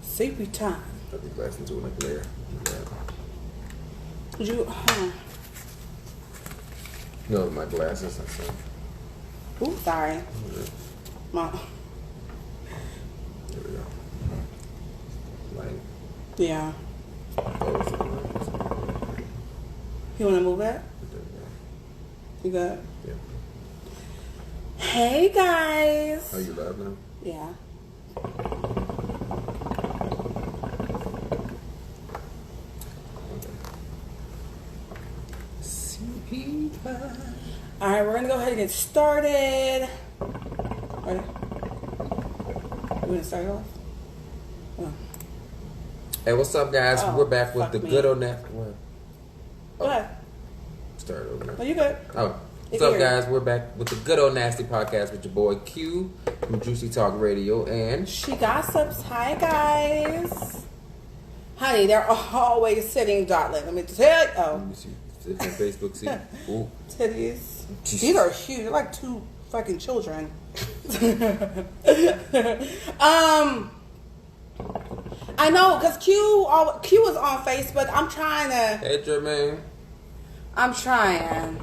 Sleepy time. Put the glass into a layer. No, my glasses. I said. Ooh, sorry. My. There we go. Light. Yeah. You want to move it? You good? Yeah. Hey guys. Are you live now? Yeah. All right, we're gonna go ahead and get started. Ready? You want to start off? Oh. Hey, what's up, guys? Oh, We're back with the good old nasty. Go ahead. Start over now. No, you good. Oh, what's up, guys? We're back with the good old nasty podcast with your boy Q from Juicy Talk Radio and She Gossips. Hi, guys. Honey, they're always sitting darling. Let me tell you. Oh. Let me see. It's on Facebook. See, ooh, Titties. These are huge. They're like two fucking children. I know, cause Q is on Facebook. I'm trying to. Hey, Jermaine. I'm trying.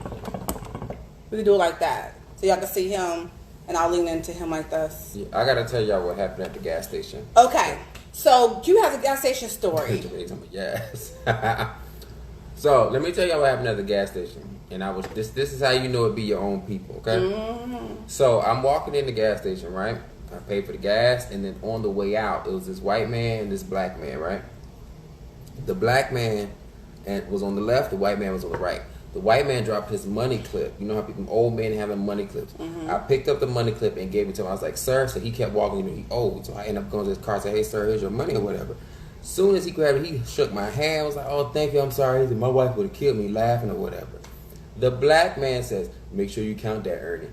We can do it like that, so y'all can see him, and I'll lean into him like this. Yeah, I gotta tell y'all what happened at the gas station. Okay, so Q has a gas station story. Yes. So let me tell y'all what happened at the gas station. And I was this is how you know it be your own people, okay? Mm-hmm. So I'm walking in the gas station, right? I paid for the gas, and then on the way out, it was this white man and this black man, right? The black man was on the left, the white man was on the right. The white man dropped his money clip. You know how people, old men having money clips. Mm-hmm. I picked up the money clip and gave it to him. I was like, sir. So he kept walking, you know, he owed. So I ended up going to his car and said, hey, sir, here's your money or whatever. Soon as he grabbed it, he shook my hand. I was like, oh, thank you, I'm sorry. My wife would have killed me laughing or whatever. The black man says, make sure you count that, Ernie.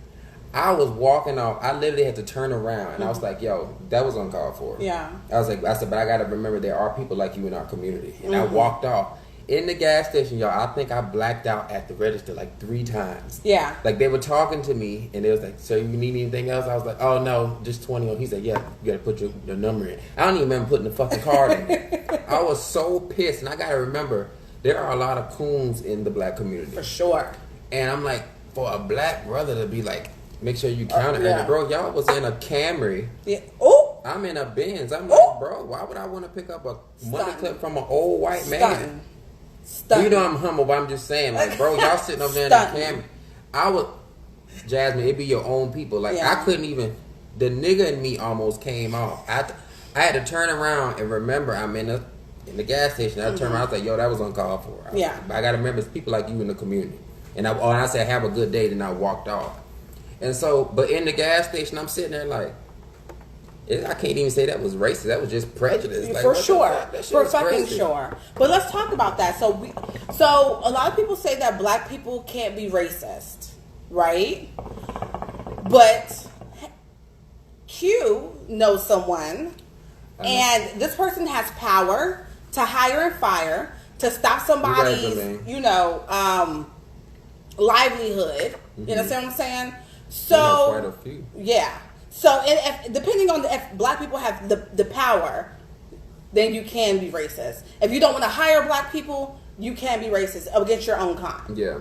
I was walking off. I literally had to turn around. And I was like, yo, that was uncalled for. Yeah. I said, but I got to remember there are people like you in our community. And I walked off. In the gas station, y'all, I think I blacked out at the register like 3 times. Yeah. Like, they were talking to me, and they was like, sir, you need anything else? I was like, oh, no, just 20 on. He said, yeah, you got to put your number in. I don't even remember putting the fucking card in. I was so pissed, and I got to remember, there are a lot of coons in the black community. For sure. And I'm like, for a black brother to be like, make sure you count it. Yeah. And bro, y'all was in a Camry. Yeah. Oh. I'm in a Benz. I'm like, bro, why would I want to pick up a money clip from an old white man? You know I'm humble, but I'm just saying, like, bro, y'all sitting over there in the Camry. I would, Jasmine, it be your own people. Like, I couldn't even, the nigga in me almost came off. I had to turn around and remember I'm in the gas station. I turned around, I was like, yo, that was uncalled for. I got to remember, it's people like you in the community. And I said, have a good day, then I walked off. And so, but in the gas station, I'm sitting there like, I can't even say that was racist. That was just prejudice. Like, for sure. For fucking crazy. sure. But let's talk about that. So a lot of people say that black people can't be racist, right? But Q knows someone, and this person has power to hire and fire, to stop somebody's, livelihood. Mm-hmm. You know what I'm saying? So, quite a few. Yeah. So, if, depending on if black people have the power, then you can be racist. If you don't want to hire black people, you can be racist against your own kind. Yeah.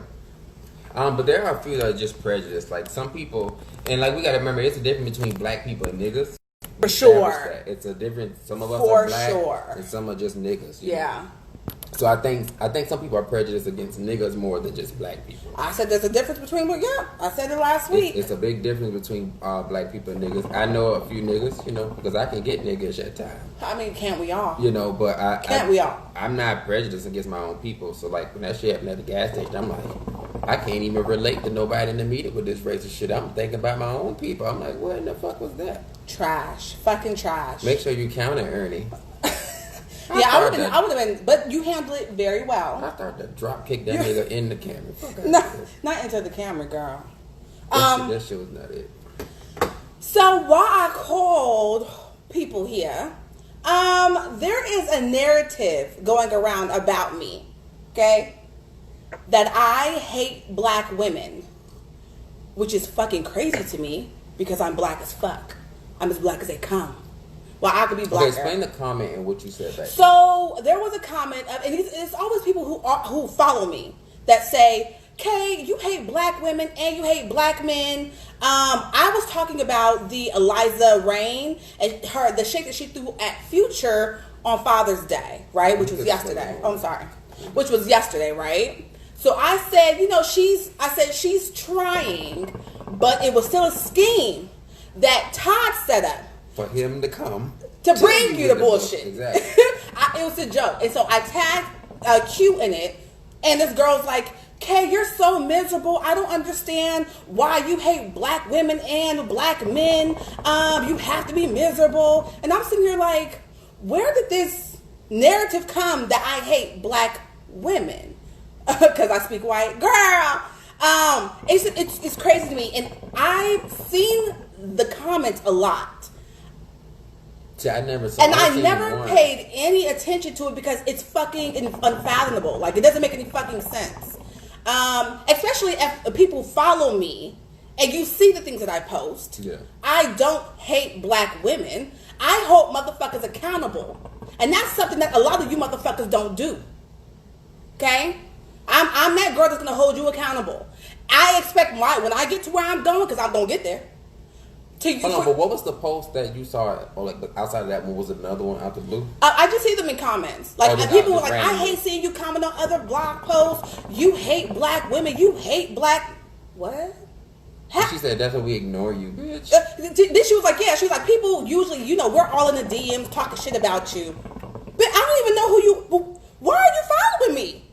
But there are a few that are just prejudiced. Like, some people, and like, we got to remember, it's a difference between black people and niggas. For sure. It's a difference. Some of us are black, and some are just niggas. Yeah. So I think some people are prejudiced against niggas more than just black people. I said there's a difference between, I said it last week. It's a big difference between black people and niggas. I know a few niggas, because I can get niggas at times. I mean, can't we all? But we all? I'm not prejudiced against my own people. So like when that shit happened at the gas station, I'm like, I can't even relate to nobody in the meeting with this racist shit. I'm thinking about my own people. I'm like, what in the fuck was that? Trash. Fucking trash. Make sure you count it, Ernie. I would have been, but you handled it very well. I started to drop kick that nigga in the camera. Not into the camera, girl. That shit was not it. So why I called people here, there is a narrative going around about me, okay, that I hate black women, which is fucking crazy to me because I'm black as fuck. I'm as black as they come. Well, I could be blacker. Okay, explain the comment and what you said back. So there was a comment of, and it's always people who follow me that say, "Kay, you hate black women and you hate black men." I was talking about the Eliza Reign and the shake that she threw at Future on Father's Day, right? Which was yesterday. Oh, I'm sorry. Which was yesterday, right? So I said, she's trying, but it was still a scheme that Todd set up for him to come to bring you the bullshit. Exactly. It was a joke, and so I tagged Q in it, and this girl's like, "Kay, you're so miserable. I don't understand why you hate black women and black men. You have to be miserable." And I'm sitting here like, where did this narrative come that I hate black women? Because I speak white. Girl! It's crazy to me. And I've seen the comments a lot. See, I never saw and I never paid any attention to it because it's fucking unfathomable. Like, it doesn't make any fucking sense. Especially if people follow me and you see the things that I post. Yeah. I don't hate black women. I hold motherfuckers accountable. And that's something that a lot of you motherfuckers don't do. Okay? I'm that girl that's going to hold you accountable. I expect when I get to where I'm going, because I'm going to get there. Hold on, but what was the post that you saw, or like outside of that one, was it another one out the blue? I just see them in comments. Like, people were like, "I hate seeing you comment on other blog posts. You hate black women. You hate black..." What? She said, "That's why we ignore you, bitch." Then she was like, "Yeah." She was like, "People usually, we're all in the DMs talking shit about you, but I don't even know who you. Why are you following me?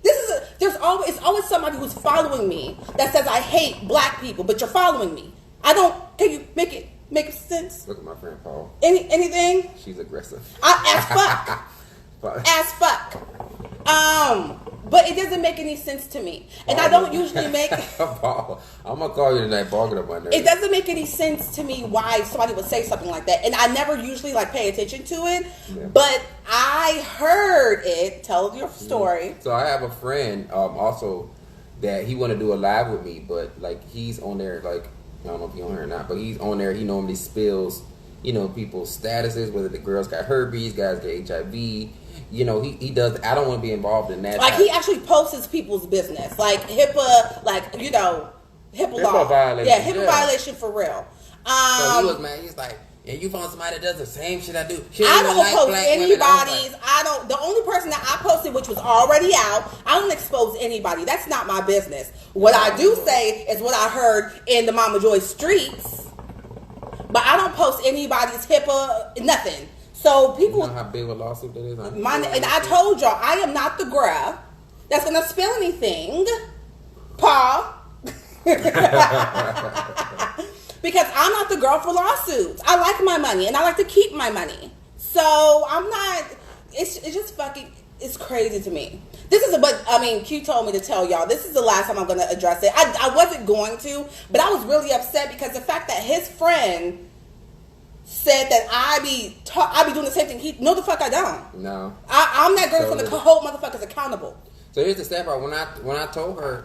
It's always somebody who's following me that says I hate black people, but you're following me. I don't. Can you make it sense?" Look at my friend Paul. Anything? She's aggressive. As fuck. As fuck. But it doesn't make any sense to me. And I don't usually make... Paul, I'm going to call you tonight. Paul, get up my nerves. It doesn't make any sense to me why somebody would say something like that. And I never usually pay attention to it. Yeah. But I heard it. Tell your story. So I have a friend also that he want to do a live with me. But he's on there I don't know if you're on here or not. But he's on there. He normally spills, people's statuses. Whether the girls got herpes, guys get HIV. He does. I don't want to be involved in that. He actually posts people's business, HIPAA, HIPAA law. Violation. Yeah, HIPAA violation for real. So he was mad. He's like, "And you found somebody that does the same shit I do." I don't post anybody's. The only person that I posted, which was already out, I don't expose anybody. That's not my business. What I do say is what I heard in the Mama Joy streets, but I don't post anybody's HIPAA, nothing. So people, you know how big of a lawsuit that is. And I told y'all, I am not the girl that's gonna spill anything, Paul, because I'm not the girl for lawsuits. I like my money and I like to keep my money. So I'm not. It's just fucking. It's crazy to me. Q told me to tell y'all. This is the last time I'm gonna address it. I wasn't going to, but I was really upset because the fact that his friend said that I be doing the same thing. No, the fuck I don't. No. I'm that girl that's gonna hold motherfuckers accountable. So here's the sad part. When I told her,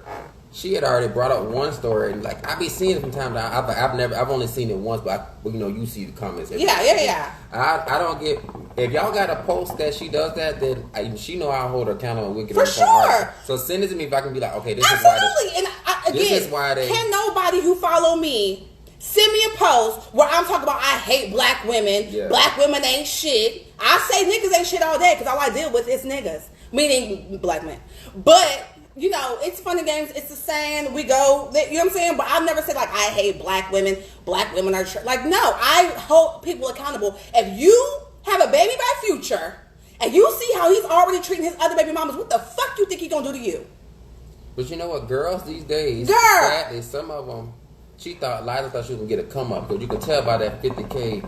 she had already brought up one story, and I be seeing it from time to time. I've only seen it once, but you see the comments. Yeah. I don't get, if y'all got a post that she does that, then she know I'll hold her accountable. For sure. So send it to me if I can be like, okay, this Absolutely. is why they. Can nobody who follow me send me a post where I'm talking about I hate black women. Yeah. Black women ain't shit. I say niggas ain't shit all day because all I deal with is niggas, meaning black men. But it's fun and games. It's the saying we go. You know what I'm saying? But I've never said I hate black women. Black women are no. I hold people accountable. If you have a baby by Future and you see how he's already treating his other baby mamas, what the fuck you think he gonna do to you? But you know what, girls these days, sadly, some of them. Liza thought she was going to get a come up, because you can tell by that 50K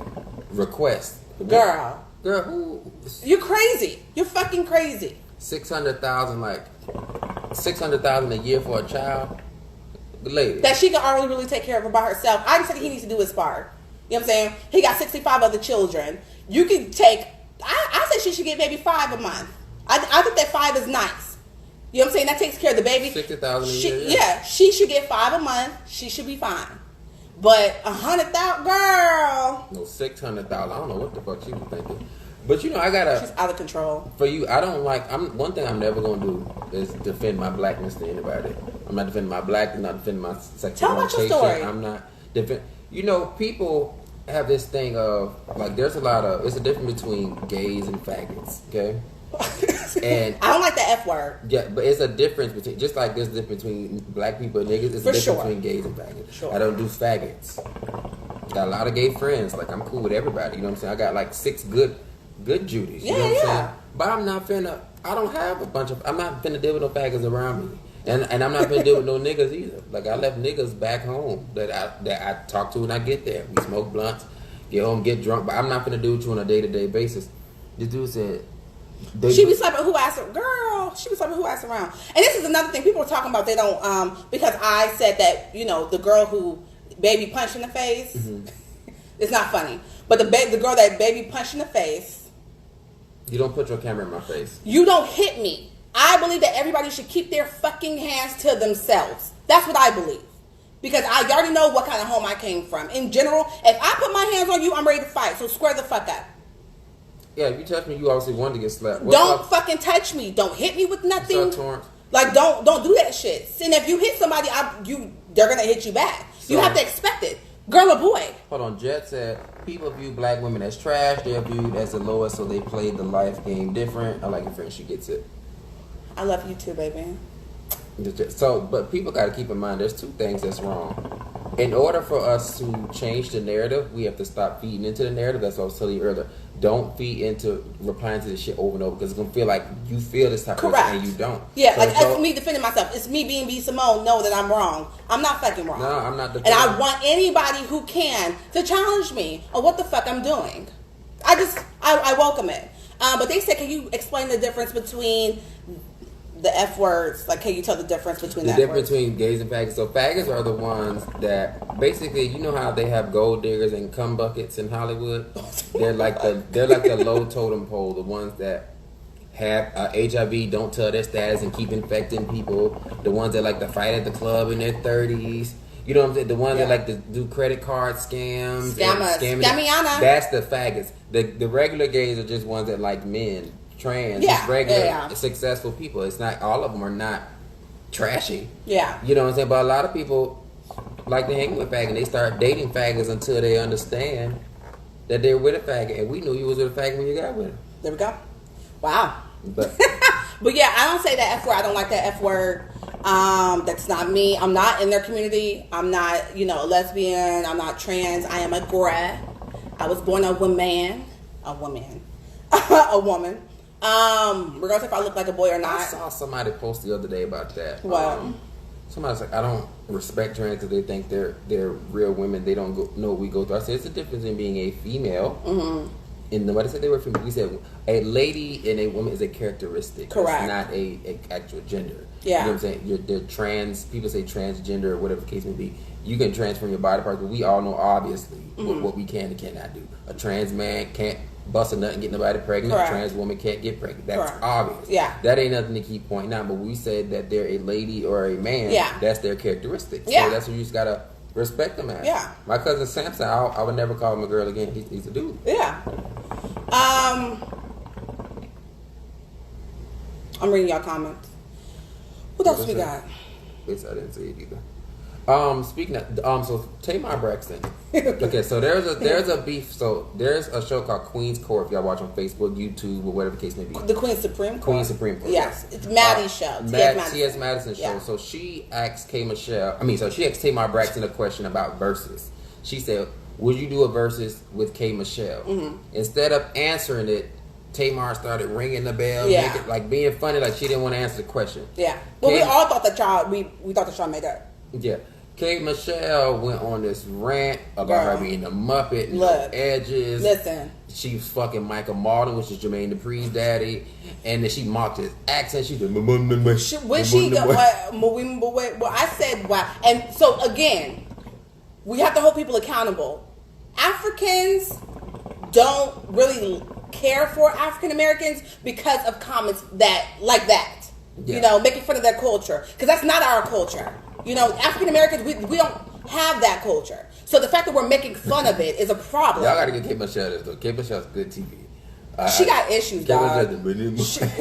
request. Girl, who? You're crazy. You're fucking crazy. 600,000 a year for a child? The lady. That she can already really take care of her by herself. I didn't say he needs to do his part. You know what I'm saying? He got 65 other children. You can take, I said she should get maybe 5 a month. I think that 5 is nice. You know what I'm saying? That takes care of the baby. 60,000 a year. Yeah, she should get 5 a month. She should be fine. But 100,000, girl. No, 600,000. I don't know what the fuck she was thinking. But you know, I gotta. She's out of control. For you, I don't like. One thing I'm never gonna do is defend my blackness to anybody. I'm not defending my blackness. Not defending my sexual Tell about your orientation. story. I'm not defend. You know, people have this thing of like. There's a lot of. It's a difference between gays and faggots. Okay. And I don't like the F word. Yeah, but it's a difference between, just like there's a difference between black people and niggas, it's For a difference sure. between gays and faggots. Sure. I don't do faggots. Got a lot of gay friends. Like, I'm cool with everybody. You know what I'm saying? I got like 6 good Judies. You know what I'm saying? But I'm not finna, I don't have a bunch of, I'm not finna deal with no faggots around me. And I'm not finna deal with no niggas either. Like, I left niggas back home that I talk to when I get there. We smoke blunts, get home, get drunk. But I'm not finna do with you on a day-to-day basis. This dude said, she be slapping who ass girl. She be slapping who ass around. And this is another thing people are talking about. They don't because I said that, you know, the girl who baby punched in the face. Mm-hmm. It's not funny, but the girl that baby punched in the face. You don't put your camera in my face. You don't hit me. I believe that everybody should keep their fucking hands to themselves. That's what I believe. Because I already know what kind of home I came from. In general, if I put my hands on you, I'm ready to fight. So square the fuck up. Yeah, if you touch me, you obviously wanted to get slapped. Don't fucking touch me. Don't hit me with nothing. What's up, Torrance? Like, don't do that shit. And if you hit somebody, they're gonna hit you back. So, you have to expect it, girl or boy. Hold on, Jet said people view black women as trash. They're viewed as the lowest, so they play the life game different. I like your friend; she gets it. I love you too, baby. So, but people got to keep in mind, there's 2 things that's wrong. In order for us to change the narrative, we have to stop feeding into the narrative. That's what I was telling you earlier. Don't feed into replying to this shit over and over because it's going to feel like you feel this type of thing and you don't. Yeah, so like it's me defending myself. It's me being B. Simone, know that I'm wrong. I'm not fucking wrong. No, I'm not defending. And I want anybody who can to challenge me on what the fuck I'm doing. I welcome it. But they said, can you explain the difference between the F words? Like, can you tell the difference between the F difference words? between gays and faggots? So faggots are the ones that basically, you know how they have gold diggers and cum buckets in Hollywood? They're like the low totem pole, the ones that have HIV, don't tell their status and keep infecting people. The ones that like to fight at the club in their 30s. You know what I'm saying? The ones that like to do credit card scams. Scamiana. That's the faggots. The regular gays are just ones that like men. Trans, just regular, successful people. It's not, all of them are not trashy. Yeah. You know what I'm saying? But a lot of people like to hang with faggots. They start dating faggots until they understand that they're with a faggot. And we knew you was with a faggot when you got with him. There we go. Wow. But yeah, I don't say that F word. I don't like that F word. That's not me. I'm not in their community. I'm not, a lesbian. I'm not trans. I am a gra. I was born a woman. A woman. Regardless if I look like a boy or not. I saw somebody post the other day about that. What? Somebody's like, I don't respect trans because they think they're real women. They don't know what we go through. I said, it's a difference in being a female. Mm-hmm. And nobody said they were female. We said a lady and a woman is a characteristic. Correct. It's not a actual gender. Yeah. You know what I'm saying? They're trans. People say transgender or whatever the case may be. You can transform your body parts, but we all know obviously what we can and cannot do. A trans man can't bust a nut and get nobody pregnant. Correct. A trans woman can't get pregnant. That's obvious. Yeah. That ain't nothing to keep pointing out. But we said that they're a lady or a man. Yeah. That's their characteristic. Yeah. So that's what you just gotta respect them as. Yeah. My cousin Samson, I would never call him a girl again. He's a dude. Yeah. I'm reading y'all comments. What else we got? I didn't see it either. Speaking of, so Tamar Braxton. Okay, so there's a beef. So there's a show called Queen's Court. If y'all watch on Facebook, YouTube, or whatever the case may be. The Queen's Supreme Court. Queen's Supreme Court. Yes, it's Maddie's show. T.S. Madison's show. So she asked she asked Tamar Braxton a question about verses. She said, "Would you do a verses with KMichelle?" Mm-hmm. Instead of answering it, Tamar started ringing the bell, being funny, like she didn't want to answer the question. Yeah. Well, we all thought that y'all thought that y'all made up. Yeah. KMichelle went on this rant about her being a Muppet, no edges. Listen. She was fucking Michael Martin, which is Jermaine Dupri's daddy, and then she mocked his accent. She did. I said, wow. And so again, we have to hold people accountable. Africans don't really care for African Americans because of comments like that. Yeah. Making fun of their culture, because that's not our culture. African Americans, we don't. have that culture. So the fact that we're making fun of it is a problem. Y'all gotta get KMichelle this though. KMichelle's good TV. She got issues, dog.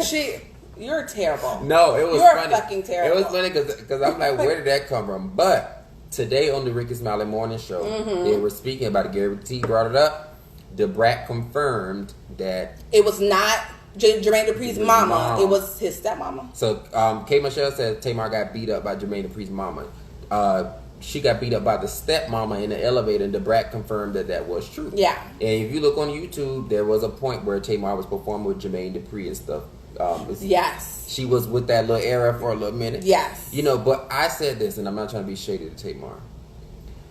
She You're terrible. No, it was You're funny. Fucking terrible. It was funny because I'm like, where did that come from? But today on the Ricky Smiley Morning Show, they were speaking about it. Gary T brought it up. The brat confirmed that it was not Jermaine Dupri's mama. It was his stepmama. So KMichelle said Tamar got beat up by Jermaine Dupri's mama. She got beat up by the stepmama in the elevator, and the brat confirmed that was true. Yeah. And if you look on YouTube, there was a point where Tamar was performing with Jermaine Dupri and stuff. Yes. She was with that little era for a little minute. Yes. You know, but I said this, and I'm not trying to be shady to Tamar.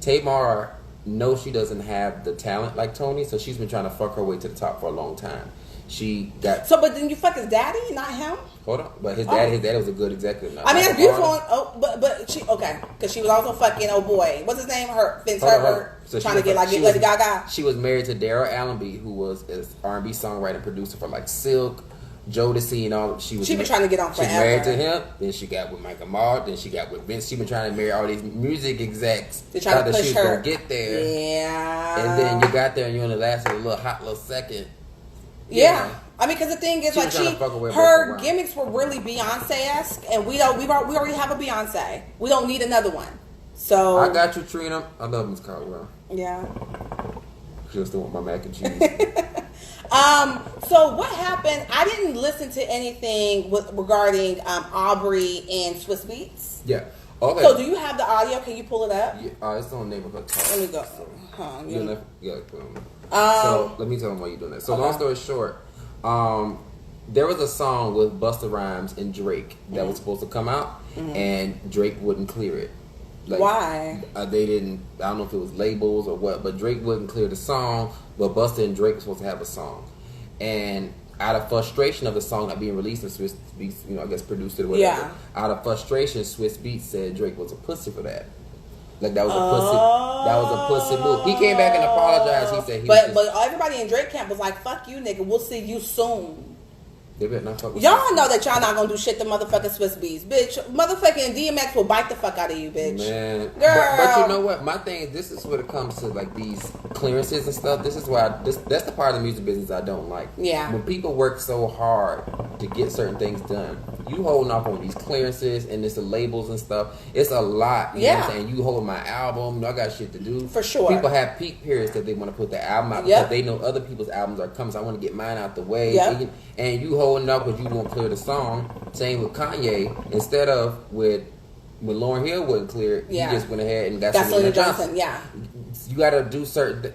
Tamar knows she doesn't have the talent like Tony, so she's been trying to fuck her way to the top for a long time. She got... So, but then you fuck his daddy, not him? Hold on. But his daddy was a good executive. I mean, it's beautiful. But she... Okay. Because she was also fucking, oh boy. What's his name? Vince Herbert. So trying to get Lady Gaga. She was married to Daryl Allenby, who was an R&B songwriter and producer for like Silk, Jodeci, and all. She been trying to get on forever. She married to him. Then she got with Michael Moore. Then she got with Vince. She been trying to marry all these music execs. They're trying to push she was her. Gonna get there. Yeah. And then you got there and you only lasted a little second. Yeah. I mean, because the thing is, like, her gimmicks were really Beyonce-esque, and we already have a Beyonce. We don't need another one. So I got you, Trina. I love Miss Caldwell. Yeah. She just want my mac and cheese. So what happened? I didn't listen to anything regarding Aubrey and Swiss Beats. Yeah. Okay. So do you have the audio? Can you pull it up? Yeah. It's on Neighborhood Talk. Let me go. So let me tell them why you're doing that. So long story short, there was a song with Busta Rhymes and Drake that was supposed to come out, and Drake wouldn't clear it. Like, why? They didn't. I don't know if it was labels or what, but Drake wouldn't clear the song. But Busta and Drake were supposed to have a song, and out of frustration of the song not being released, and Swiss Beats, I guess produced it or whatever. Yeah. Out of frustration, Swiss Beats said Drake was a pussy for that. Like that was a pussy. That was a pussy move. He came back and apologized. He said, but everybody in Drake camp was like, "Fuck you, nigga. We'll see you soon." They better not fuck with y'all know that y'all not gonna do shit to motherfucking Swiss Beats, bitch. Motherfucking DMX will bite the fuck out of you, bitch. Man, girl. But you know what? My thing is, this is when it comes to like these clearances and stuff. This is why that's the part of the music business I don't like. Yeah. When people work so hard to get certain things done, you holding off on these clearances and it's the labels and stuff. It's a lot. You know what I'm saying? You holding my album. I got shit to do. For sure. People have peak periods that they want to put the album out because they know other people's albums are coming. So I want to get mine out the way. Yep. And you holding up because you won't clear the song. Same with Kanye. Instead of when Lauryn Hill wouldn't clear it, he just went ahead and got Selena Johnson. Yeah. You gotta do certain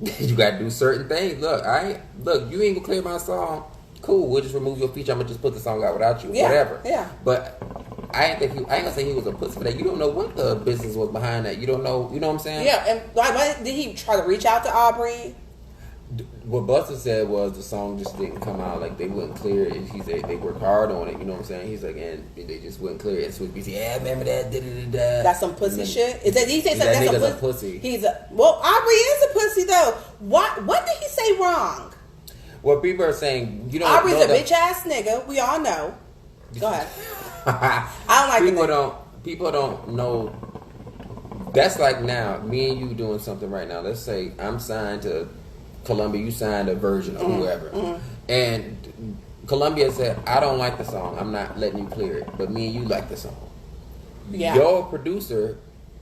things. Look, you ain't gonna clear my song. Cool, we'll just remove your feature. I'm gonna just put the song out without you. Whatever. Yeah. But I ain't gonna say he was a pussy for that. You don't know what the business was behind that. You don't know. You know what I'm saying? Yeah. And why did he try to reach out to Aubrey? What Busta said was the song just didn't come out, like they wouldn't clear it. He said they worked hard on it, you know what I'm saying? He's like, and they just wouldn't clear it. And Swiss Beats, remember that? That's some pussy shit. Is that he say something? That nigga's a pussy. Aubrey is a pussy though. What did he say wrong? Well, people are saying Aubrey's a bitch ass nigga. We all know. Go ahead. I don't like people don't know. That's like now, me and you doing something right now. Let's say I'm signed to Columbia, you signed a version or whoever, and Columbia said, I don't like the song, I'm not letting you clear it, but me and you like the song. Your producer,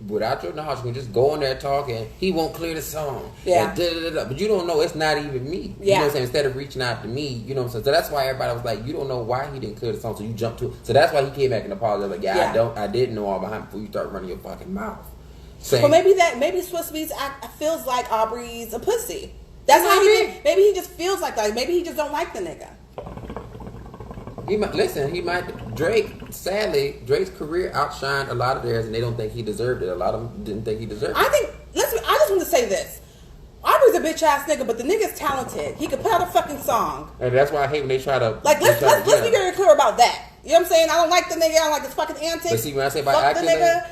without your knowledge, can just go in there talking, he won't clear the song. But you don't know, it's not even me. You know what I'm saying? Instead of reaching out to me, you know what I'm saying? So that's why everybody was like, you don't know why he didn't clear the song, so you jumped to it. So that's why he came back and apologized, like, I didn't know all behind before you start running your fucking mouth. Well, maybe Swiss Beats feels like Aubrey's a pussy. That's how maybe he just feels like that. Maybe he just don't like the nigga. Sadly, Drake's career outshined a lot of theirs, and they don't think he deserved it. A lot of them didn't think he deserved it. I just want to say this. Aubrey's a bitch ass nigga, but the nigga's talented. He could put out a fucking song. And that's why I hate when they try to... Let's be very clear about that. You know what I'm saying? I don't like the nigga. I don't like his fucking antics. But see, when I say about accolade,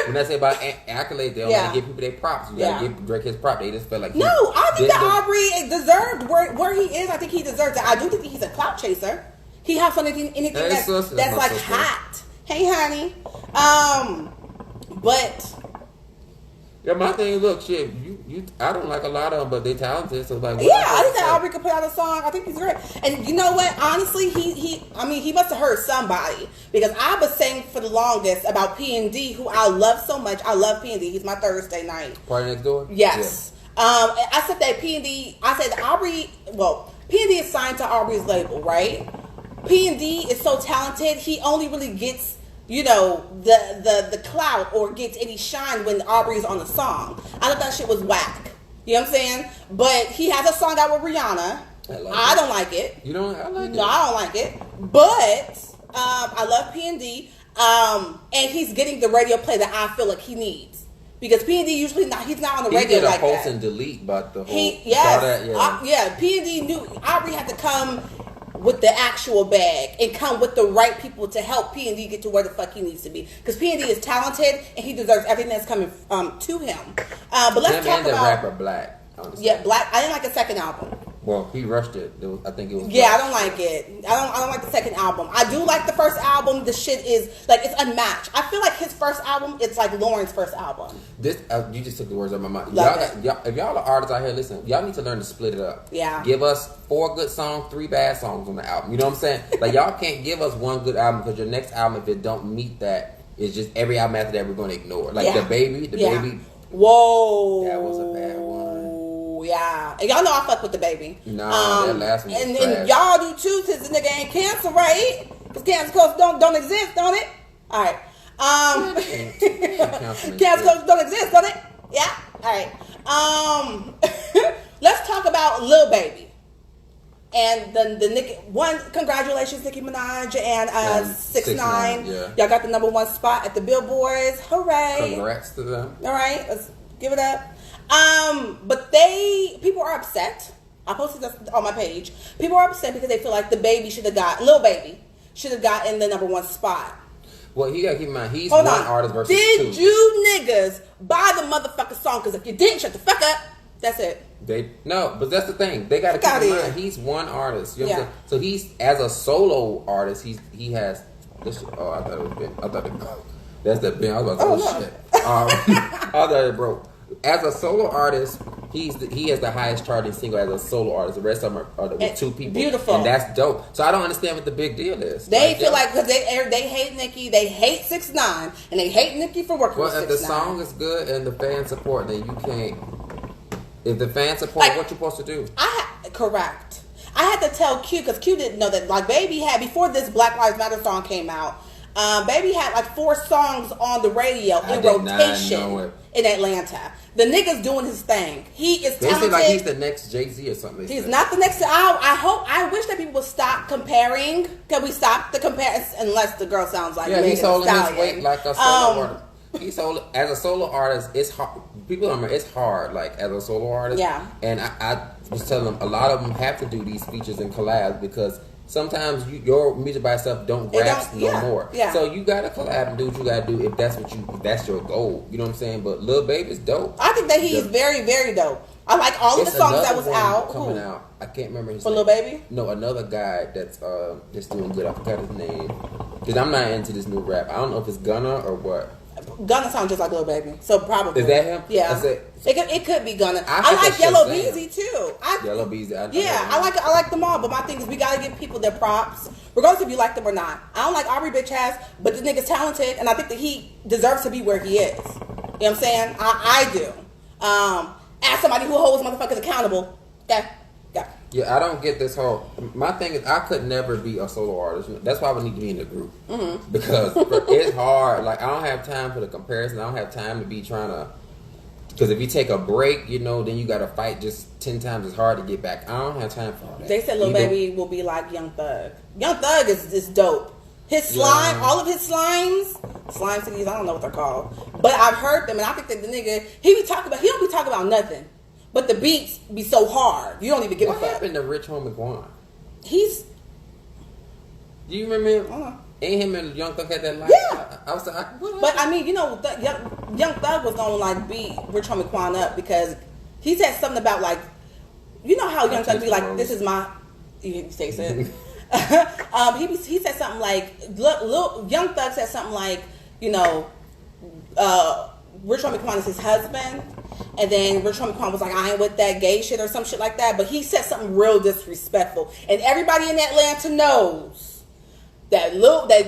when I say about accolade, they don't want to give people their props. You gotta give Drake his prop. They just feel like I think that Aubrey deserved where he is. I think he deserves it. I do think he's a clout chaser. He has anything that's like hot. Hey, honey. But Yeah, my thing is, look, shit, I don't like a lot of them, but they talented, so like. Yeah, I think that Aubrey could put out a song. I think he's great. And you know what? Honestly, he must have heard somebody, because I was saying for the longest about P&D, who I love so much. I love P&D. He's my Thursday night. Party Next Door? Yes. Yeah. I said that P&D, I said Aubrey, well, P&D is signed to Aubrey's label, right? P&D is so talented, he only really gets, you know, the clout or gets any shine when Aubrey's on the song. I thought that shit was whack. You know what I'm saying? But he has a song out with Rihanna. I don't like it. You don't? I like it. No, I don't like it. But I love P&D. And he's getting the radio play that I feel like he needs. Because P&D usually he's not on the radio like that. He did a post and delete about the whole. Yeah, P&D knew Aubrey had to come with the actual bag and come with the right people to help P&D get to where the fuck he needs to be. Because P&D is talented and he deserves everything that's coming to him. But let's talk about the rapper Black. Honestly. Yeah, Black. I didn't like the second album. Well, he rushed it. I think it was. Yeah, I don't like it. I don't like the second album. I do like the first album. The shit is like it's unmatched. I feel like his first album, it's like Lauren's first album. This you just took the words out of my mouth. Y'all, if y'all are artists out here, listen. Y'all need to learn to split it up. Yeah. Give us 4 good songs, 3 bad songs on the album. You know what I'm saying? Like y'all can't give us 1 good album because your next album, if it don't meet that, is just every album after that we're going to ignore. Like the baby. Whoa. That was a bad one. Yeah, and y'all know I fuck with the baby. Nah, that last one was and y'all do too, since the nigga ain't cancer, right? Because cancer codes don't exist, don't it? All right. Cancer codes don't exist, don't it? Yeah. All right. Let's talk about Lil Baby and the Nicki. Congratulations, Nicki Minaj and 6ix9ine. Yeah. Y'all got the #1 spot at the Billboards. Hooray! Congrats to them. All right, let's give it up. But people are upset. I posted this on my page. People are upset because they feel like Lil Baby should have gotten the #1 spot. Well, you gotta keep in mind, he's one artist versus 2. Did you niggas buy the motherfucking song? Because if you didn't, shut the fuck up. That's it. But that's the thing. They gotta keep in mind, he's one artist. You know what I'm saying? So he's, as a solo artist, he has this. Oh, I thought it was Ben. I thought it broke. That's the Ben. I was about to say shit. I thought it broke. As a solo artist, he has the highest charting single as a solo artist. The rest of them are with 2 people. Beautiful. And that's dope. So I don't understand what the big deal is. They feel like, because they hate Nicki, they hate 6ix9ine, and they hate Nicki for working with 6ix9ine. Well, if the song is good and the fans support, then you can't. If the fans support, what you supposed to do? Correct. I had to tell Q, because Q didn't know that, like, Baby had, before this Black Lives Matter song came out, Baby had like 4 songs on the radio in rotation in Atlanta. The nigga's doing his thing. He is talented. They say like he's the next Jay-Z or something. He's not the next. I wish that people would stop comparing. Can we stop the comparison? Unless the girl sounds like he's holding his weight like a solo artist. As a solo artist, it's hard. People remember it's hard. Like as a solo artist, And I was telling them a lot of them have to do these features and collabs because sometimes your music by itself don't grasp no more. Yeah. So you gotta collab and do what you gotta do if that's your goal. You know what I'm saying? But Lil Baby's dope. I think that he's very, very dope. I like all of the songs that was out. Coming out. I can't remember his name. For Lil Baby? No, another guy that's doing good. I forgot his name. Because I'm not into this new rap. I don't know if it's Gunna or what. Gunna sounds just like Lil Baby, so probably. Is that him? Yeah, it could be Gunna. I like Yellow Beezy too. Yellow Beezy. I like them all, but my thing is we gotta give people their props, regardless if you like them or not. I don't like Aubrey bitch ass, but the nigga's talented, and I think that he deserves to be where he is. You know what I'm saying? I do. As somebody who holds motherfuckers accountable. Yeah, I don't get this whole. My thing is, I could never be a solo artist. That's why we need to be in the group because it's hard. Like I don't have time for the comparison. I don't have time to be trying to. Because if you take a break, then you got to fight just 10 times as hard to get back. I don't have time for all that. They said Lil Baby will be like Young Thug. Young Thug is dope. His slime, all of his slime cities. I don't know what they're called, but I've heard them, and I think that the nigga he don't be talking about nothing. But the beats be so hard. You don't even give a fuck. What happened to Rich Homie Quan? Do you remember him? Ain't him and Young Thug had that line? Yeah. I was like, but I mean, Young Thug was gonna like beat Rich Homie Quan up because he said something about like, how Young Thug be like, this is my. You say it. He said something like, Young Thug said something like, Rich Homie Quan is his husband, and then Rich Homie Quan was like, I ain't with that gay shit or some shit like that. But he said something real disrespectful, and everybody in Atlanta knows that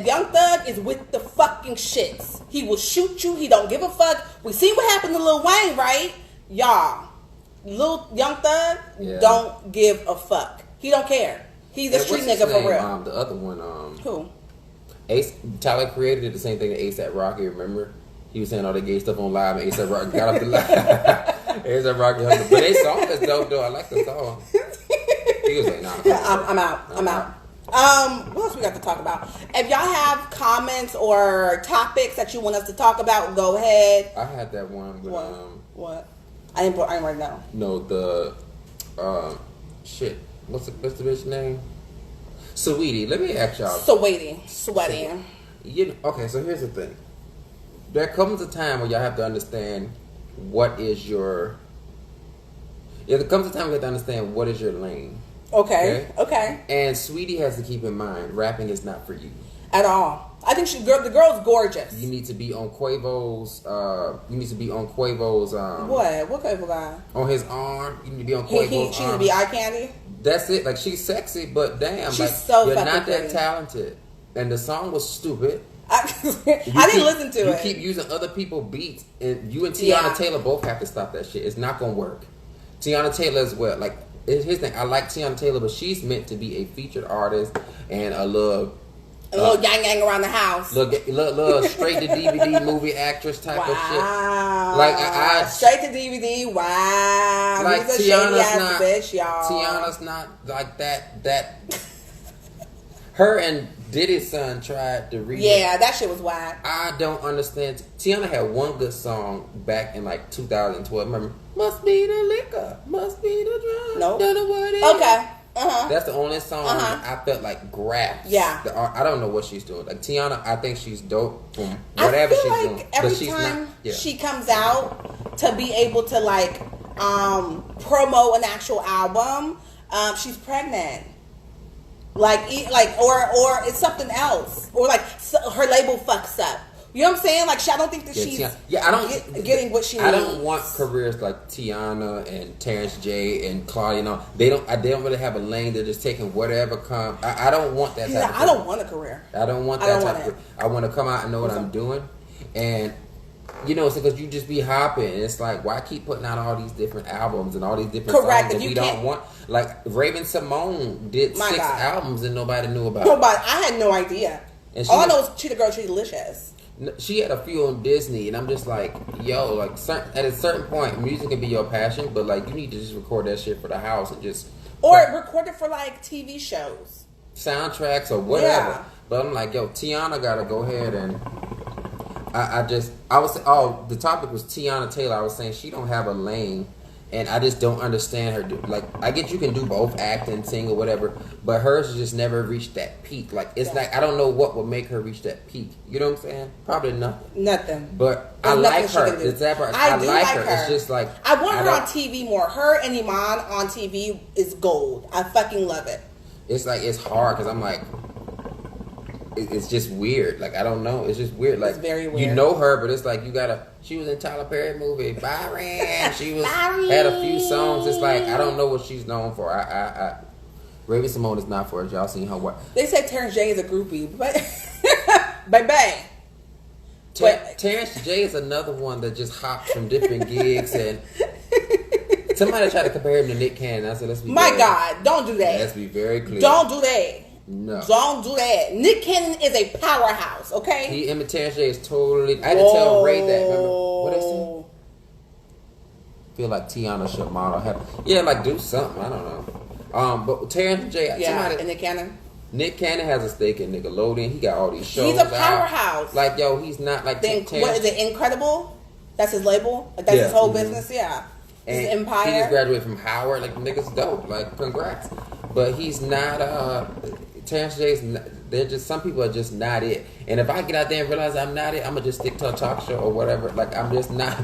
young thug is with the fucking shits. He will shoot you. He don't give a fuck. We see what happened to Lil Wayne, right? Y'all, Lil Young Thug don't give a fuck. He don't care. He's a street nigga for real. The other one, who? Ace Tyler Creator did the same thing to ASAP Rocky. Remember, he was saying all the gay stuff on live, and ASAP Rocky got off the live. ASAP Rocky, but they song is dope though. I like the song. He was like, nah, I'm out. What else we got to talk about? If y'all have comments or topics that you want us to talk about, go ahead. I had that one, but what? I ain't right now. No, the shit. What's the bitch name? Sweetie. Let me ask y'all. Sweaty. Okay, so here's the thing. There comes a time where y'all have to understand what is your. There comes a time where you have to understand what is your lane. Okay. And Sweetie has to keep in mind, rapping is not for you at all. I think the girl's gorgeous. You need to be on Quavo's. What Quavo guy? On his arm. You need to be on Quavo's She arm. need to be eye candy. That's it. Like, she's sexy, but damn, she's like, so you're fucking not that pretty. talented. And the song was stupid. I didn't listen to it. You keep using other people's beats, and you and Tiana Taylor both have to stop that shit. It's not gonna work. Tiana Taylor as well. Like, here's the thing. I like Tiana Taylor, but she's meant to be a featured artist and a little gang around the house. Little straight to DVD movie actress type of shit. Like I straight to DVD. Wow. Like He's a Tiana's not. bitch, y'all. Tiana's not like that. Her and Diddy's son tried to remix. Yeah, that shit was whack. I don't understand. Tiana had one good song back in like 2012. Remember? Must be the liquor. Must be the drugs. Nope. Don't know what it is. Okay. That's the only song I felt like grasped. Yeah. I don't know what she's doing. Like Tiana, I think she's dope from whatever she's doing. Every but she's time not, she comes out to be able to like promote an actual album, she's pregnant. Or it's something else, or like her label fucks up. You know what I'm saying? Like, I don't think that she's getting what she needs. I don't want careers like Tiana and Terrence J and Claudia. They don't really have a lane. They're just taking whatever comes. I don't want that type of career. I don't want a career. I don't want that type of career. I want to come out and know what I'm doing. And, it's because you just be hopping. And it's like, why keep putting out all these different albums and all these different songs that we don't want? Like, Raven Simone did 6 albums and nobody knew about it. I had no idea. All I know is Cheetah Girl, Cheetah Delicious. She had a few on Disney, and I'm just like, yo, like, at a certain point, music can be your passion, but like, you need to just record that shit for the house and just record it for like TV shows, soundtracks or whatever. Yeah. But I'm like, yo, Tiana gotta go ahead and the topic was Tiana Taylor. I was saying she don't have a lane. And I just don't understand her. Like, I get you can do both, act and sing or whatever, but hers just never reached that peak. Like, it's like, I don't know what would make her reach that peak. You know what I'm saying? Probably nothing. Nothing. But I like her. It's that part. I like her. It's just like, I want her on TV more. Her and Iman on TV is gold. I fucking love it. It's like, it's hard because I'm like, it's just weird. Like, I don't know. It's just weird. Like, it's very weird. You know her, but it's like she was in Tyler Perry movie, Byron. She had a few songs. It's like, I don't know what she's known for. Raven Simone is not for it. Y'all seen her work. They say Terrence J is a groupie, but Terrence J is another one that just hops from different gigs, and somebody tried to compare him to Nick Cannon. I said, let's be God, don't do that. Let's be very clear. Don't do that. No. Don't do that. Nick Cannon is a powerhouse, okay? He and Terrence J is totally. I had to tell Ray that. Remember what they said? Feel like Tiana should model her. Yeah, like do something. I don't know. But Terrence J. And Nick Cannon. Nick Cannon has a stake in Nickelodeon. He got all these shows. He's a powerhouse. Like, yo, he's not like Terrence. What is it? Incredible. That's his label. Like, that's his whole business. Yeah. And his empire. He just graduated from Howard. Like, the nigga's dope. Like, congrats. But he's not. Terrence J's, they're just, some people are just not it. And if I get out there and realize I'm not it, I'm gonna just stick to a talk show or whatever. Like, I'm just not.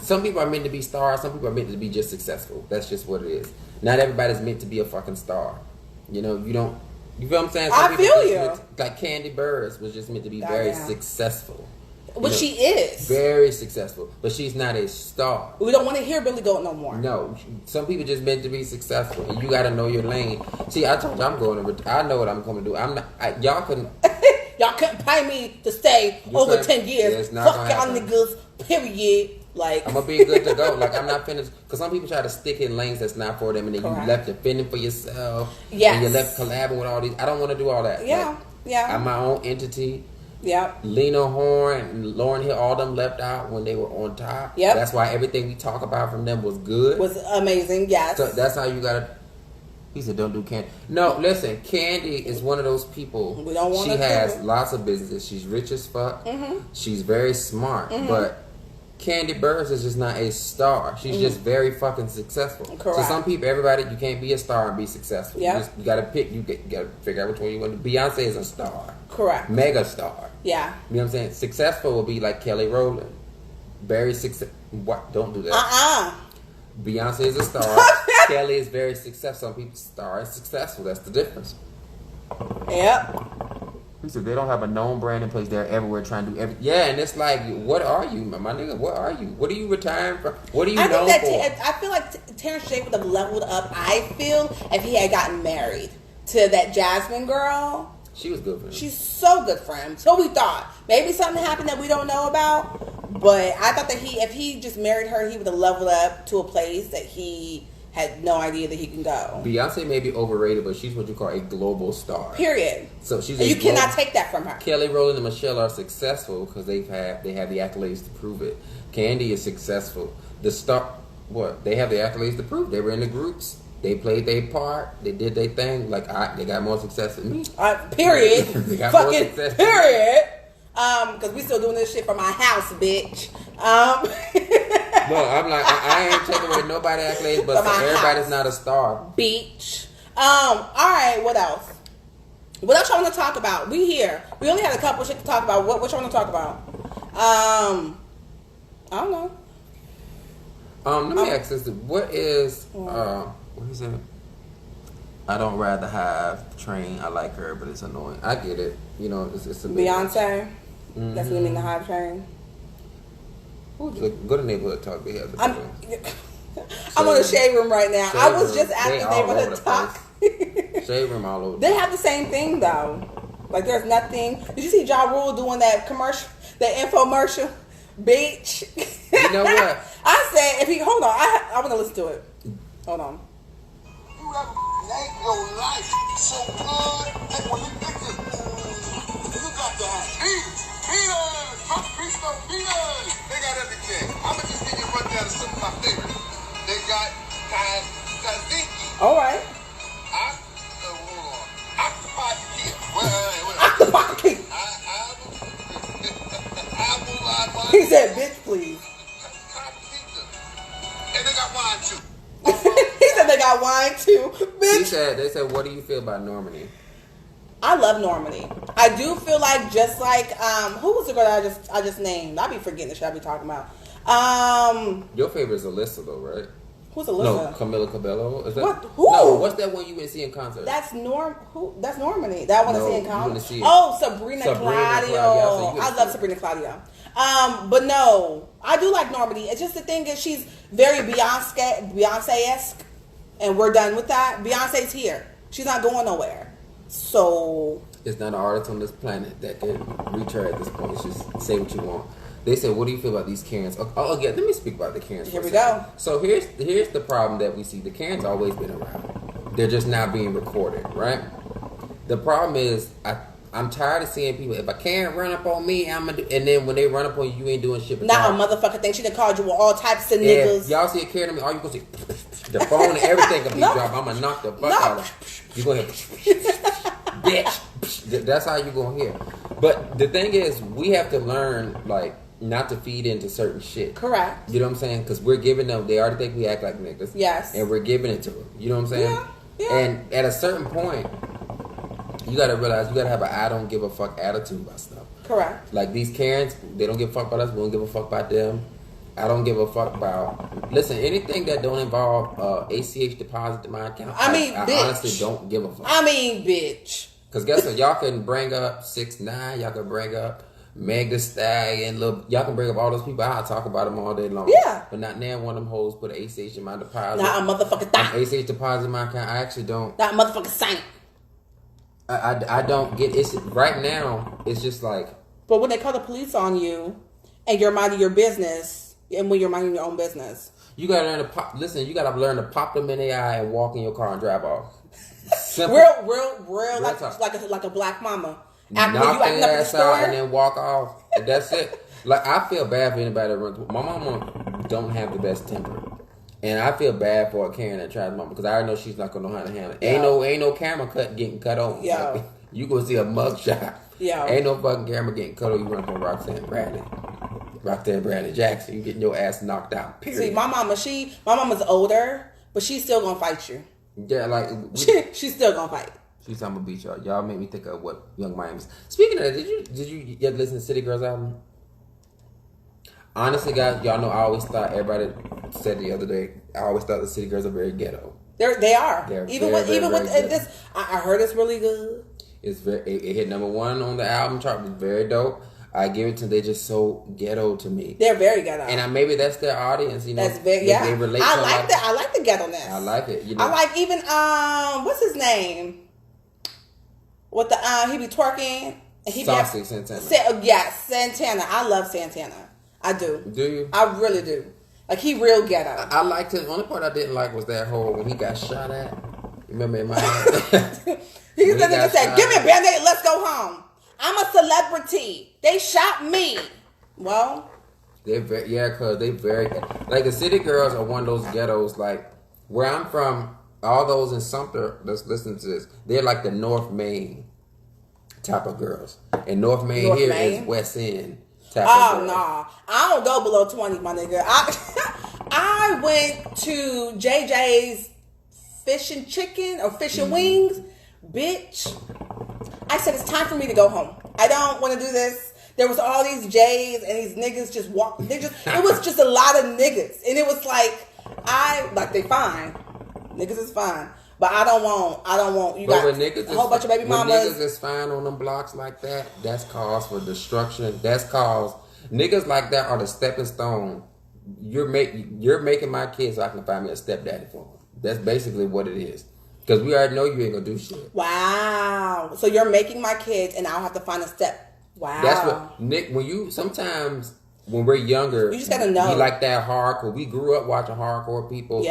Some people are meant to be stars. Some people are meant to be just successful. That's just what it is. Not everybody's meant to be a fucking star. You know, you don't. You feel what I'm saying? I feel you. Like Candy Burris was just meant to be very successful. Which she is. Very successful. But she's not a star. We don't want to hear Billy Goat no more. No. Some people just meant to be successful. And you got to know your lane. See, I told you I'm going to... I know what I'm going to do. I'm not... y'all couldn't... Y'all couldn't pay me to stay over 10 years. Yeah, fuck y'all niggas, period. Like... I'm going to be good to go. Like, I'm not finished. Because some people try to stick in lanes that's not for them. And then you left defending for yourself. Yes. And you left collabing with all these... I don't want to do all that. Yeah. Like, yeah. I'm my own entity. Yep. Lena Horne and Lauryn Hill, all them left out when they were on top. Yep. That's why everything we talk about from them was good. Was amazing, yes. So that's how you gotta... He said, don't do Candy. No, listen, Candy is one of those people. We don't want She to has do it. lots of business. She's rich as fuck. Mm-hmm. She's very smart. Mm-hmm. But Candy Burrs is just not a star. She's just very fucking successful. Correct. So some people, everybody, you can't be a star and be successful. Yeah. You gotta pick. You gotta figure out which one you want to. Beyonce is a star. Correct. Mega star. Yeah. You know what I'm saying? Successful will be like Kelly Rowland. Very success. What? Don't do that. Beyonce is a star. Kelly is very successful. Some people star is successful. That's the difference. Yep. He said they don't have a known brand in place. They're everywhere trying to do everything. Yeah, and it's like, what are you, my nigga? What are you? What are you retiring from? What are you known for? I feel like Terrence J would have leveled up. I feel if he had gotten married to that Jasmine girl. She was good for him. She's so good for him. So we thought. Maybe something happened that we don't know about. But I thought that if he just married her, he would have leveled up to a place that he had no idea that he can go. Beyonce may be overrated, but she's what you call a global star. Period. So she's and you cannot take that from her. Kelly Rowland and Michelle are successful because they have the accolades to prove it. Candy is successful. The star, what? They have the accolades to prove. They were in the groups. They played their part. They did their thing. Like they got more success than me. Period. They got Fucking more success. Period. Because we still doing this shit from my house, bitch. No, I'm like, I ain't taking away nobody accolades, but everybody's house. not a star. Beach. All right, what else? What else y'all want to talk about? We here. We only had a couple shit to talk about. What y'all want to talk about? I don't know. Let me ask this: what is it? I don't ride the Hive train. I like her, but it's annoying. I get it. You know, it's a Beyonce. That's what you mean, the Hive train. Go to neighborhood talk. They have. I'm on the shade room right now. I was just at the neighborhood talk. Shade room all over. They have the same thing though. Like there's nothing. Did you see Ja Rule doing that commercial, that infomercial? Bitch. You know what? I said if he hold on, I want to listen to it. Hold on. You ever make your life so good that when you get this, you got to have peanuts, peanuts. They got everything. I'm gonna just give you a rundown of some of my favorites. They got tzatziki. All right. Octopi tequila. Octopi. He said, "Bitch, please." And they got wine too. He said they got wine too, bitch. They said, what do you feel about Normani? I love Normani. I do feel like just like who was the girl that I just named? I be forgetting the shit I be talking about. Your favorite is Alyssa though, right? Who's Alyssa? No, Camila Cabello. Is that what? Who? No, what's that one you went to see in concert? That's Who? That's Normani. That one to see in concert. See oh, Sabrina Claudio. I love Sabrina Claudio. But no, I do like Normani. It's just the thing is she's very Beyonce-esque, and we're done with that. Beyonce's here. She's not going nowhere. So it's not an artist on this planet that can reach her at this point. It's just say what you want. They said, what do you feel about these Karens? Oh, again, let me speak about the Karens. Here we go. So here's the problem that we see. The Karens always been around. They're just not being recorded, right? The problem is, I'm tired of seeing people. If a Karen run up on me, I'm gonna do. And then when they run up on you, you ain't doing shit. Not a motherfucker thing. She done called you with all types of niggas. If y'all see a Karen on me, all you gonna see the phone and everything gonna be dropped. I'm gonna knock the fuck out of you. You gonna hear bitch. That's how you gonna hear. But the thing is, we have to learn not to feed into certain shit. Correct. You know what I'm saying? Because we're giving them. They already think we act like niggas. Yes. And we're giving it to them. You know what I'm saying? Yeah. And at a certain point, you gotta realize you gotta have an I don't give a fuck attitude about stuff. Correct. Like these Karens, they don't give a fuck about us. We don't give a fuck about them. I don't give a fuck about. Listen, anything that don't involve ACH deposit to my account. I mean, I bitch. honestly don't give a fuck. I mean, bitch. Because guess what? Y'all can bring up 6ix9ine. Y'all can bring up Meg Thee Stallion, y'all can bring up all those people. I'll talk about them all day long. Yeah. But not now one of them hoes put an ACH in my deposit. Not a motherfucking thing. ACH deposit in my account. I actually don't. Not a motherfucking saint. I don't get it. Right now, it's just like. But when they call the police on you and you're minding your business, and when you're minding your own business. You gotta learn to pop. Listen, you gotta learn to pop them in the eye and walk in your car and drive off. Simple. Real like a black mama. Knock their ass out and then walk off. That's it. Like, I feel bad for anybody that runs. My mama don't have the best temper, and I feel bad for Karen that tries mama because I already know she's not gonna know how to handle it. Ain't no camera getting cut on. Yeah. Like, you gonna see a mug shot. Yeah. Ain't no fucking camera getting cut on. You run from Roxanne Bradley Jackson. You getting your ass knocked out. Period. See, my mama's older, but she's still gonna fight you. Yeah, like she's still gonna fight. She's talking about beat y'all. Y'all make me think of what Young Miami's. Speaking of that, did you yet listen to City Girls album? Honestly, guys, y'all know I always thought, everybody said the other day, I always thought the City Girls are very ghetto. They are. They're even very, with very this, I heard it's really good. It's it hit number 1 on the album chart. It's very dope. I give it to them. They're just so ghetto to me. They're very ghetto, and maybe that's their audience. You know, that's very They relate. I like that. I like the ghetto-ness. I like it. You know, I like even what's his name? What the he be twerking and he Saucy Santana. Yes, Santana. I love Santana. I do. Do you? I really do. Like, he real ghetto. I liked it. The only part I didn't like was that whole when he got shot at. You remember in my head? He said, "Give me a Band-Aid. Let's go home. I'm a celebrity. They shot me." Well, because they very like the City Girls are one of those ghettos. Like where I'm from, all those in Sumter that's listening to this, they're like the North Main type of girls, and North Main is West End type of girls. No, I don't go below 20, my nigga. I went to JJ's Fish and Chicken or Fish and Wings, bitch. I said it's time for me to go home. I don't want to do this. There was all these J's and these niggas just walk. It was just a lot of niggas, and it was like they fine. Niggas is fine, but I don't want. You got a whole bunch of baby mamas. When niggas is fine on them blocks like that, that's cause for destruction. That's cause niggas like that are the stepping stone. You're making my kids so I can find me a stepdaddy for them. That's basically what it is. Because we already know you ain't gonna do shit. Wow. So you're making my kids, and I'll have to find a step. Wow. That's what Nick. Sometimes when we're younger, you just gotta know. We like that hardcore. We grew up watching hardcore people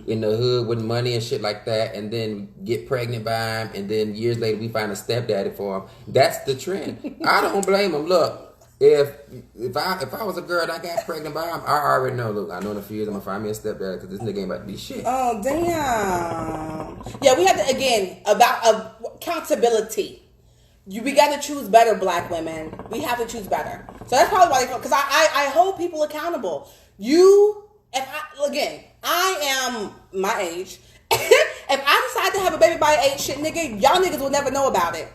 in the hood with money and shit like that, and then get pregnant by him, and then years later we find a stepdaddy for him. That's the trend. I don't blame him. Look, if I was a girl and I got pregnant by him, I already know. Look, I know in a few years I'm gonna find me a stepdaddy because this nigga ain't about to be shit. Oh damn. Yeah, we have to again about accountability. We got to choose better, black women. We have to choose better. So that's probably why, because I hold people accountable. I am my age. If I decide to have a baby by age, shit, nigga, y'all niggas will never know about it.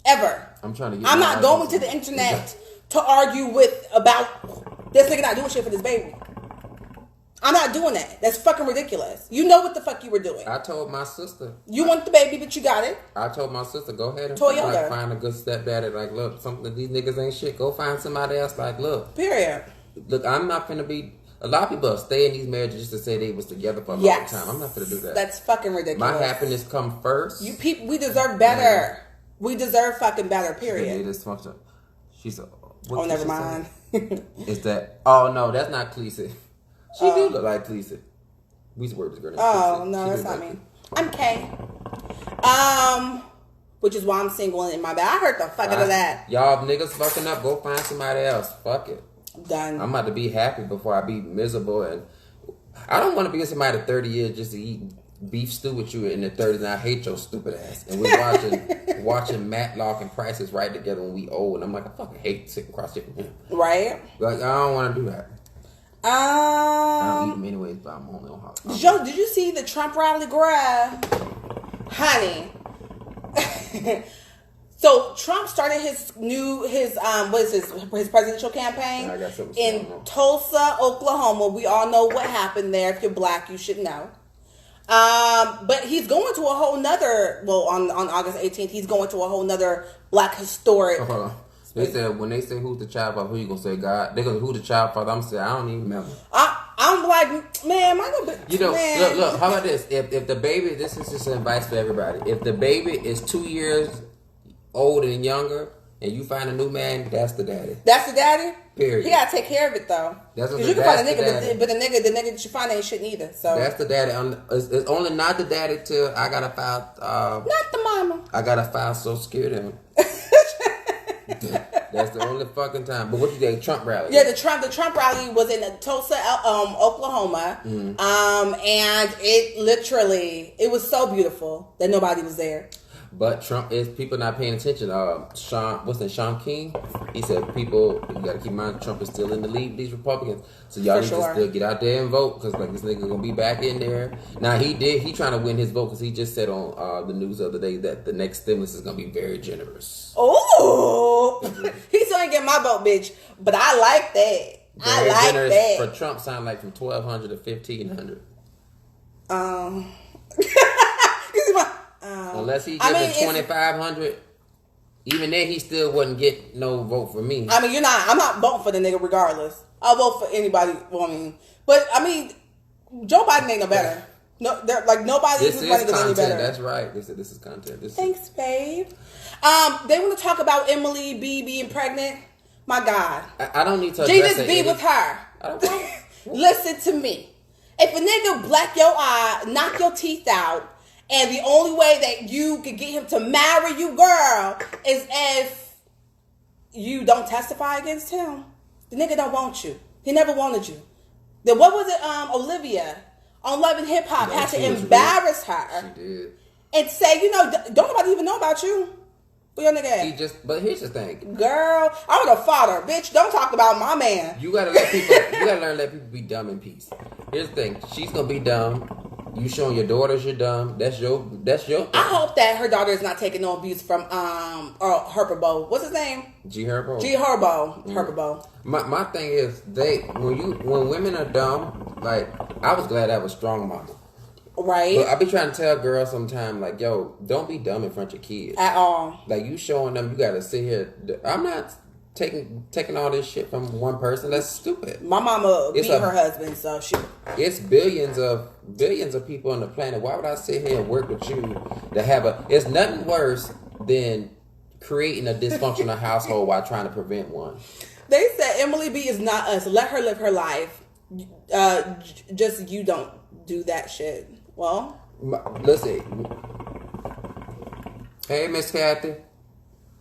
Ever. I'm not going to the internet to argue about this nigga not doing shit for this baby. I'm not doing that. That's fucking ridiculous. You know what the fuck you were doing. I told my sister. You want the baby, but you got it. I told my sister, go ahead and find a good stepdaddy. Like, look, these niggas ain't shit. Go find somebody else. Like, look. Period. Look, I'm not finna be. A lot of people stay in these marriages just to say they was together for a long time. I'm not finna do that. That's fucking ridiculous. My happiness come first. We deserve better. Yeah. We deserve fucking better. Period. She said, "Oh, never mind." Is that? Oh no, that's not Khaleesi. She do look like Khaleesi. We used to work with this girl. Oh no, that's not me. I'm Kay. Which is why I'm single and in my bed. I heard the fuck out of that. Y'all niggas fucking up. Go find somebody else. Fuck it. Done. I'm about to be happy before I be miserable, and I don't want to be with somebody 30 years just to eat beef stew with you in the 30s, and I hate your stupid ass. And we're watching Matlock and Price is Right together when we old, and I'm like, I fucking hate sitting across shit from him. Right. Like, I don't want to do that. I don't eat them anyways, but I'm only on holiday. Did you see the Trump rally, girl? Honey. So Trump started his presidential campaign in Tulsa, Oklahoma. We all know what happened there. If you're black, you should know. But he's going to a whole nother, on August 18th, he's going to a whole nother black historic They said when they say who's the child father, who you gonna say God? They gonna who the child father? I'm saying I don't even remember. I'm like, man, my little bit. You know, man. look. How about this? If the baby, this is just an advice for everybody. If the baby is 2 years older and younger, and you find a new man, that's the daddy. That's the daddy. Period. He gotta take care of it though. That's what you can find a nigga, daddy. but the nigga that you find ain't shit neither. So that's the daddy. It's only not the daddy till I gotta file. Not the mama. I gotta file Social Security. That's the only fucking time. But what you think? Trump rally? Yeah, the Trump rally was in Tulsa, Oklahoma, and it was so beautiful that nobody was there. But Trump is people not paying attention. Sean King? He said people, you gotta keep in mind Trump is still in the lead with these Republicans. So y'all need to still get out there and vote because like this nigga gonna be back in there. Now he trying to win his vote because he just said on the news the other day that the next stimulus is gonna be very generous. Oh, he still ain't getting my vote, bitch. But I like that. Very I like generous that. For Trump, sound like from 1,200 to 1,500. Unless he gives 2,500, even then he still wouldn't get no vote for me. I mean, I'm not voting for the nigga regardless. I'll vote for anybody. But I mean, Joe Biden ain't no better. No, nobody This is is running any content. better. That's right. This is content. Thanks, babe. They want to talk about Emily B being pregnant. My God, I don't need to address Jesus be with her. I don't want. Listen to me. If a nigga black your eye, knock your teeth out, and the only way that you could get him to marry you, girl, is if you don't testify against him. The nigga don't want you. He never wanted you. Then what was it? Olivia on Love and Hip Hop had to embarrass her. She did. And say, don't nobody even know about you. Where your nigga at? But here's the thing. Girl, I would have fought her. Bitch, don't talk about my man. You gotta let people, learn to let people be dumb in peace. Here's the thing. She's gonna be dumb. You showing your daughters you're dumb. That's your thing. I hope that her daughter is not taking no abuse from Herbo. What's his name? G Herbo. Herbo. My thing is when women are dumb, like I was glad I was strong mama. Right. But I be trying to tell girls sometimes, like, yo, don't be dumb in front of your kids. At all. Like, you showing them, you gotta sit here. I'm not taking all this shit from one person. That's stupid. My mama beat her husband, so she... It's billions of people on the planet. Why would I sit here and work with you to have it's nothing worse than creating a dysfunctional household while trying to prevent one. They said Emily B is not us. Let her live her life. Just you don't do that shit. Well, listen. Hey, Miss Kathy.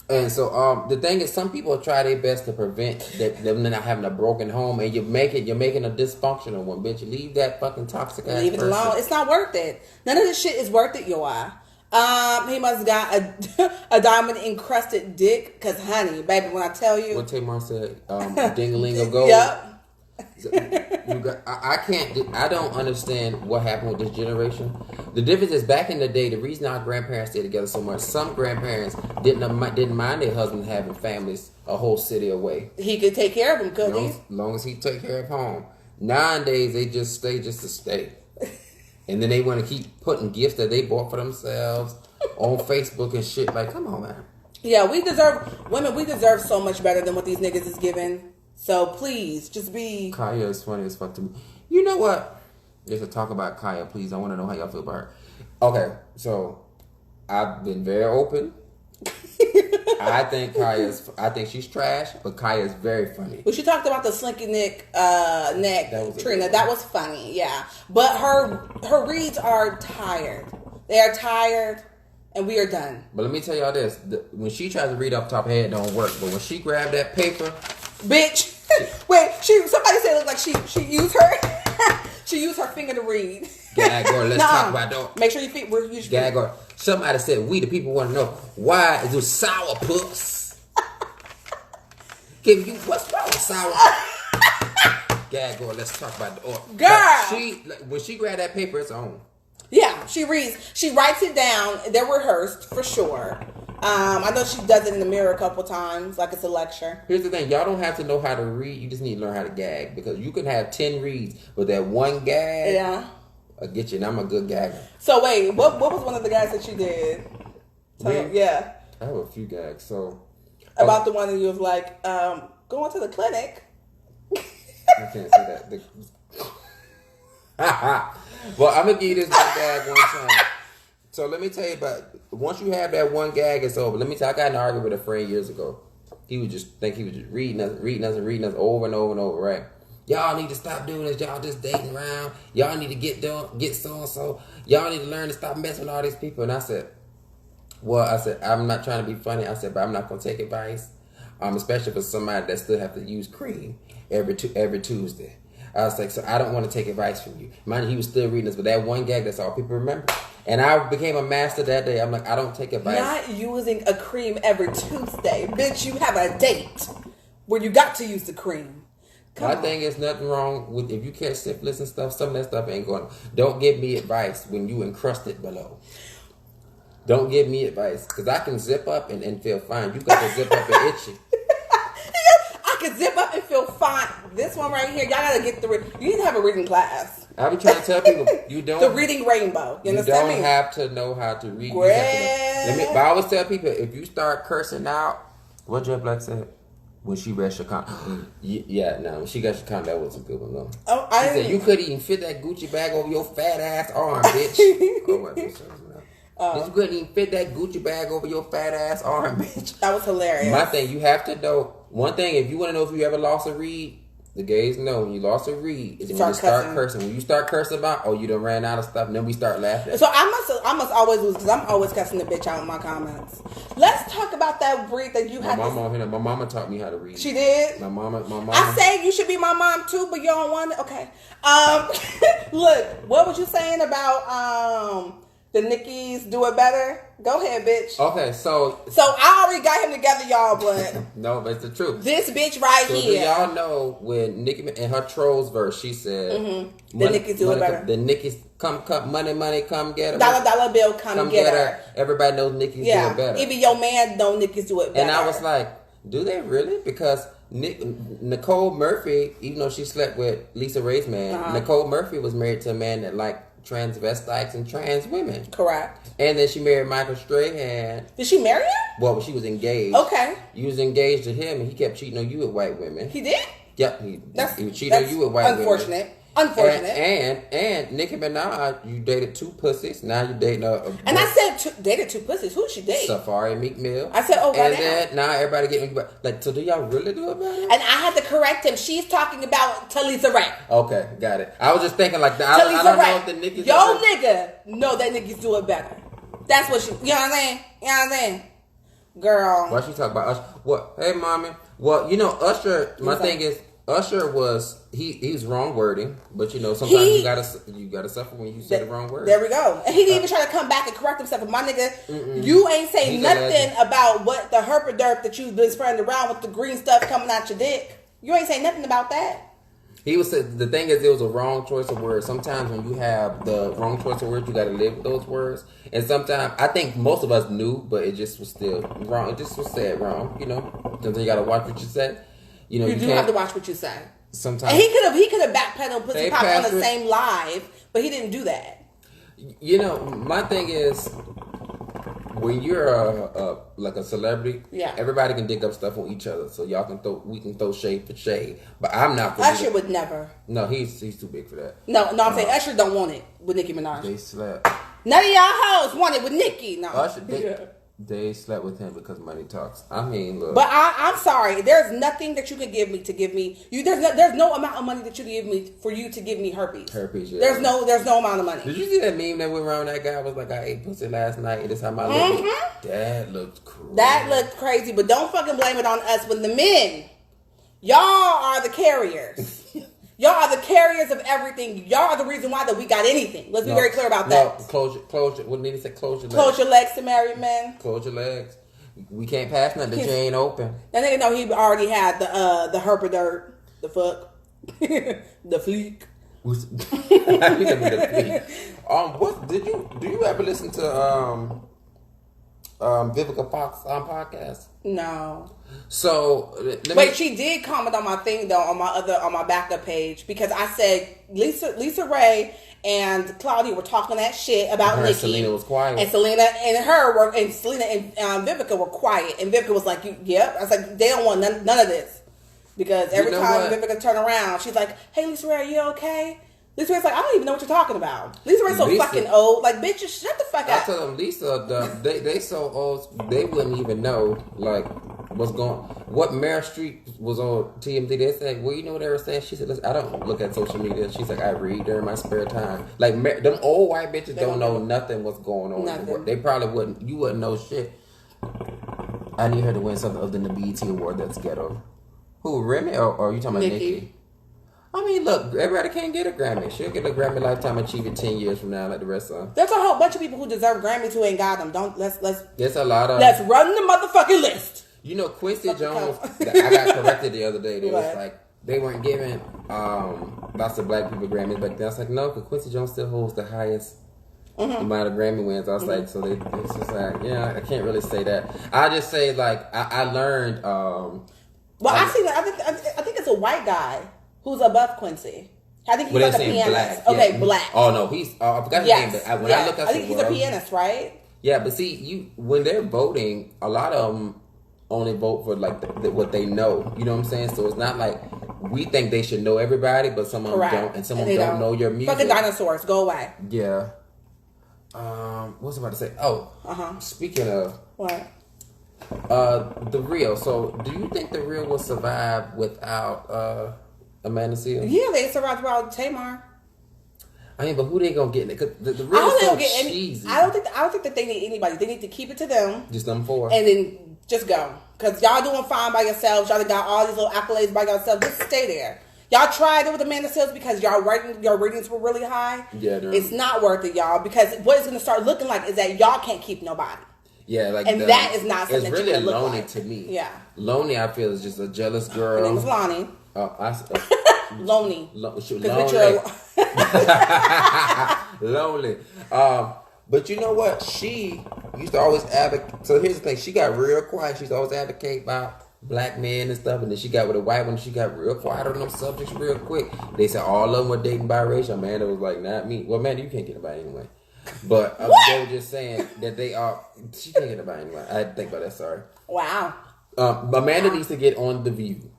And so, the thing is, some people try their best to prevent them not having a broken home, and you're making a dysfunctional one, bitch. Leave that fucking toxic ass leave it alone. It's not worth it. None of this shit is worth it, yo. He must got a diamond encrusted dick, cause honey, baby, when I tell you, what Tamar said, ding-a-ling of gold. Yep. I don't understand what happened with this generation. The difference is back in the day, the reason our grandparents stayed together so much, some grandparents didn't mind their husbands having families a whole city away. He could take care of them, couldn't he? As long as he took care of home. Nowadays, they just stay just to stay. And then they want to keep putting gifts that they bought for themselves on Facebook and shit. Like, come on, man. Yeah, women deserve so much better than what these niggas is giving. So please, just be... Kaya is funny as fuck to me. You know what? Just to talk about Kaya, please. I want to know how y'all feel about her. Okay, so I've been very open. I think she's trash, but Kaya's very funny. Well, she talked about the slinky neck Trina. That was funny, yeah. But her reads are tired. They are tired, and we are done. But let me tell y'all this: when she tries to read off the top of her head, it don't work. But when she grabbed that paper, bitch. Wait, somebody said it looked like she used her finger to read. Gag or let's talk about that. Make sure you feet where you should. Gag or somebody said we the people want to know why is it sourpuss? Give you what's wrong with sour? Gag or let's talk about the girl. When she grabbed that paper, it's on. Yeah, she reads. She writes it down. They're rehearsed for sure. I know she does it in the mirror a couple times, like it's a lecture. Here's the thing. Y'all don't have to know how to read. You just need to learn how to gag. Because you can have 10 reads, but that one gag, yeah, I'll get you. And I'm a good gagger. So wait, what was one of the gags that you did? Yeah. I have a few gags. So About the one that you was like, going to the clinic. I can't say that. Well, I'm gonna give you this one gag one time. So let me tell you about. Once you have that one gag, it's over. Let me tell you, I got in an argument with a friend years ago. He would just think he was just reading us over and over and over, right? Y'all need to stop doing this. Y'all just dating around. Y'all need to get so and so. Y'all need to learn to stop messing with all these people. And I said, I'm not trying to be funny. I said, but I'm not gonna take advice. Especially for somebody that still have to use cream every Tuesday. I was like, so I don't want to take advice from you. Mind you, he was still reading this, but that one gag, that's all people remember. And I became a master that day. I'm like, I don't take advice. Not using a cream every Tuesday. Bitch, you have a date where you got to use the cream. My thing is nothing wrong with if you catch syphilis and stuff, some of that stuff ain't going. Don't give me advice when you encrusted below. Don't give me advice. Because I can zip up and feel fine. You got to zip up and itchy. I can zip up and feel fine. This one right here, y'all gotta get through it. You need to have a reading class. I be trying to tell people, you don't. The reading rainbow. You understand me? You don't have to know how to read. But I always tell people, if you start cursing out, what Jeff Black said, when she read Chicago. When she got Chicago, that was a good one, though. Oh, she said, you couldn't even fit that Gucci bag over your fat ass arm, bitch. You couldn't even fit that Gucci bag over your fat ass arm, bitch. That was hilarious. My thing, you have to know. One thing, if you want to know if you ever lost a read, the gays know when you lost a read is when you start cursing. When you start cursing about, you done ran out of stuff, and then we start laughing. So I must always lose because I'm always cussing the bitch out in my comments. Let's talk about that breed that you had. My mama taught me how to read. She did? My mama. I say you should be my mom too, but you don't want it? Okay. Look, what was you saying about the Nickies do it better? Go ahead, bitch. Okay, so I already got him together, y'all, but no, but it's the truth. This bitch right so here. Do y'all know when Nicki in her trolls verse, she said, the Nickies do it better. The Nickies come, money, come get her. Dollar bill, come get her. Everybody knows Nickies do it better. Even your man know Nickies do it better. And I was like, do they really? Because Nicole Murphy, even though she slept with Lisa Ray's man, Nicole Murphy was married to a man that liked transvestites and trans women. Correct. And then she married Michael Strahan. Did she marry him? Well, she was engaged. Okay. You was engaged to him, and he kept cheating on you with white women. He did? Yep. He cheated on you with white women. Unfortunate. And Nicki Minaj, you dated two pussies. Now you dating and I said dated two pussies. Who did she date? Safari Meek Mill. I said, and then now everybody getting like. So do y'all really do it better? And I had to correct him. She's talking about Talisa Ray. Okay, got it. I was just thinking like that. I don't know if the niggas. Yo, nigga, know that niggas do it better. That's what she. You know what I'm saying? You know what I'm saying? Girl. Why she talk about Usher? What? Hey, mommy. Well, Usher. My thing is. Usher was he's wrong wording, but sometimes you gotta suffer when you say the wrong word. There we go. And he didn't even try to come back and correct himself. But my nigga, you ain't say nothing about what the herpaderp that you've been spreading around with the green stuff coming out your dick. You ain't say nothing about that. He was the thing is it was a wrong choice of words. Sometimes when you have the wrong choice of words, you got to live with those words. And sometimes I think most of us knew, but it just was still wrong. It just was said wrong. Sometimes you got to watch what you say. You do have to watch what you say. Sometimes and he could have backpedaled pussy pop on the same live, but he didn't do that. My thing is when you're like a celebrity, everybody can dig up stuff on each other, so we can throw shade for shade. But I'm not. Usher would never. No, he's too big for that. No, I'm saying Usher don't want it with Nicki Minaj. They slept. None of y'all hoes want it with Nicki. No, Usher. They slept with him because money talks. I mean, look. But I'm sorry. There's nothing that you can give me to give me you. There's no amount of money that you can give me for you to give me herpes. Herpes. Yeah. There's no amount of money. Did you see that meme that went around? That guy was like, I ate pussy last night, and this how my look. That looked crazy. That looked crazy. But don't fucking blame it on us when the men, y'all are the carriers. Y'all are the carriers of everything. Y'all are the reason why that we got anything. Let's be very clear about that. Close your. What did he say? Close your legs. Close your legs to married men. Close your legs. We can't pass nothing. The chain open. That nigga know he already had the herpaderp, the fuck, the fleek. What did you do? You ever listen to Vivica Fox podcast? No. So wait, she did comment on my thing though on my backup page because I said Lisa Ray and Claudia were talking that shit about Her Nikki. and Selena was quiet. And Selena and her were, and Selena and Vivica were quiet. And Vivica was like, yep. I was like, they don't want none of this. Because every time Vivica turn around, she's like, hey, Lisa Ray, are you okay? Lisa Ray's like, I don't even know what you're talking about. Lisa Ray's so fucking old. Like, bitch, just shut the fuck up. I told them, Lisa, they so old, they wouldn't even know, like, what's going. What Meryl Streep was on TMZ. They said, well, you know what they were saying? She said, listen, I don't look at social media. She's like, I read during my spare time. Like, them old white bitches don't know nothing what's going on. Nothing. They probably wouldn't. You wouldn't know shit. I need her to win something other than the BET award that's ghetto. Who, Remy, or are you talking about Nikki? I mean, look, everybody can't get a Grammy. She'll get a Grammy Lifetime Achievement 10 years from now, like the rest of them. There's a whole bunch of people who deserve Grammys who ain't got them. There's a lot of. Let's run the motherfucking list. You know, Quincy Jones. I got corrected the other day. They was like they weren't giving lots of black people Grammys back then. I was like, no, because Quincy Jones still holds the highest amount of Grammy wins. I was like, so it's just like, yeah, I can't really say that. I just say like I learned. Well, I think it's a white guy who's above Quincy. I think he's like a pianist. Black. Okay, yeah. black. Oh no, he's. I forgot his name. But when I look at, I think he's a pianist, right? Yeah, but see, when they're voting, a lot of them only vote for like what they know. You know what I'm saying? So it's not like we think they should know everybody, but some of them don't, and some of them don't know your music. Fucking dinosaurs, go away. Yeah. What was I about to say? Oh, speaking of what? The Real. So, do you think the Real will survive without Amanda Seales? Yeah, they survived without Tamar. I mean, but who they gonna get? Because the Real is so cheesy. I don't think that they need anybody. They need to keep it to them. Just them four, and then just go. Because y'all doing fine by yourselves. Y'all got all these little accolades by yourselves. Just stay there. Y'all tried it with Amanda Seales because your ratings were really high. Yeah, it's not worth it, y'all. Because what it's gonna start looking like is that y'all can't keep nobody. Yeah, like and that is not something it's that really you look lonely like. To me. Yeah, lonely. I feel is just a jealous girl. Her name is Lonnie. Lonely. Lonely. Lonely. But you know what? She used to always advocate. So here's the thing: she got real quiet. She used to always advocate about black men and stuff, and then she got with a white one. She got real quiet on them subjects real quick. They said all of them were dating biracial. Amanda was like, not me. Well, Amanda, you can't get anybody anyway. But they were just saying that they are. She can't get anybody anyway. I had to think about that. Sorry. Wow. Amanda needs to get on The View.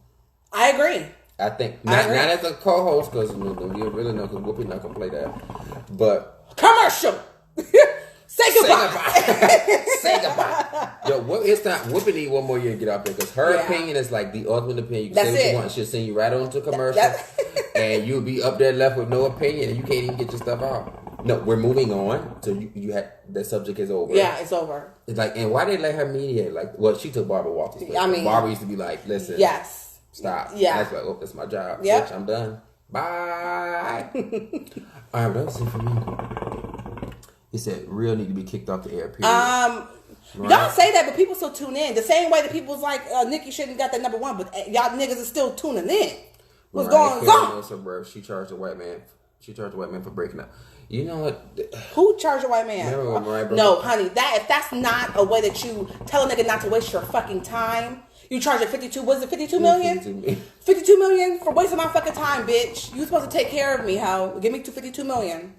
I agree. I think not as a co-host because we really know because Whoopi not gonna play that. But commercial. Say goodbye. Say goodbye. Yo, it's time. Whoopi need one more year to get out there because her opinion is like the ultimate opinion. You can say what you want. She'll send you right on to commercial, and you'll be up there left with no opinion, and you can't even get your stuff out. No, we're moving on. So you had the subject is over. Yeah, it's over. It's like, and why did they let her mediate? Like, well, she took Barbara Walters' place. I mean, Barbara used to be like, listen, stop. Yeah, that's like, oh, that's my job. Yeah, I'm done. Bye. All right, that was it for me. He said, "Real need to be kicked off the air." Period. Right? Y'all say that, but people still tune in. The same way that people's like, Nikki shouldn't got that number one, but y'all niggas are still tuning in. What's going on? She charged a white man. For breaking up. You know what? Who charged a white man? No, honey. If that's not a way that you tell a nigga not to waste your fucking time, you charge it 52. Was it 52 million? 52 million for wasting my fucking time, bitch. You supposed to take care of me, hoe. Give me 52 million.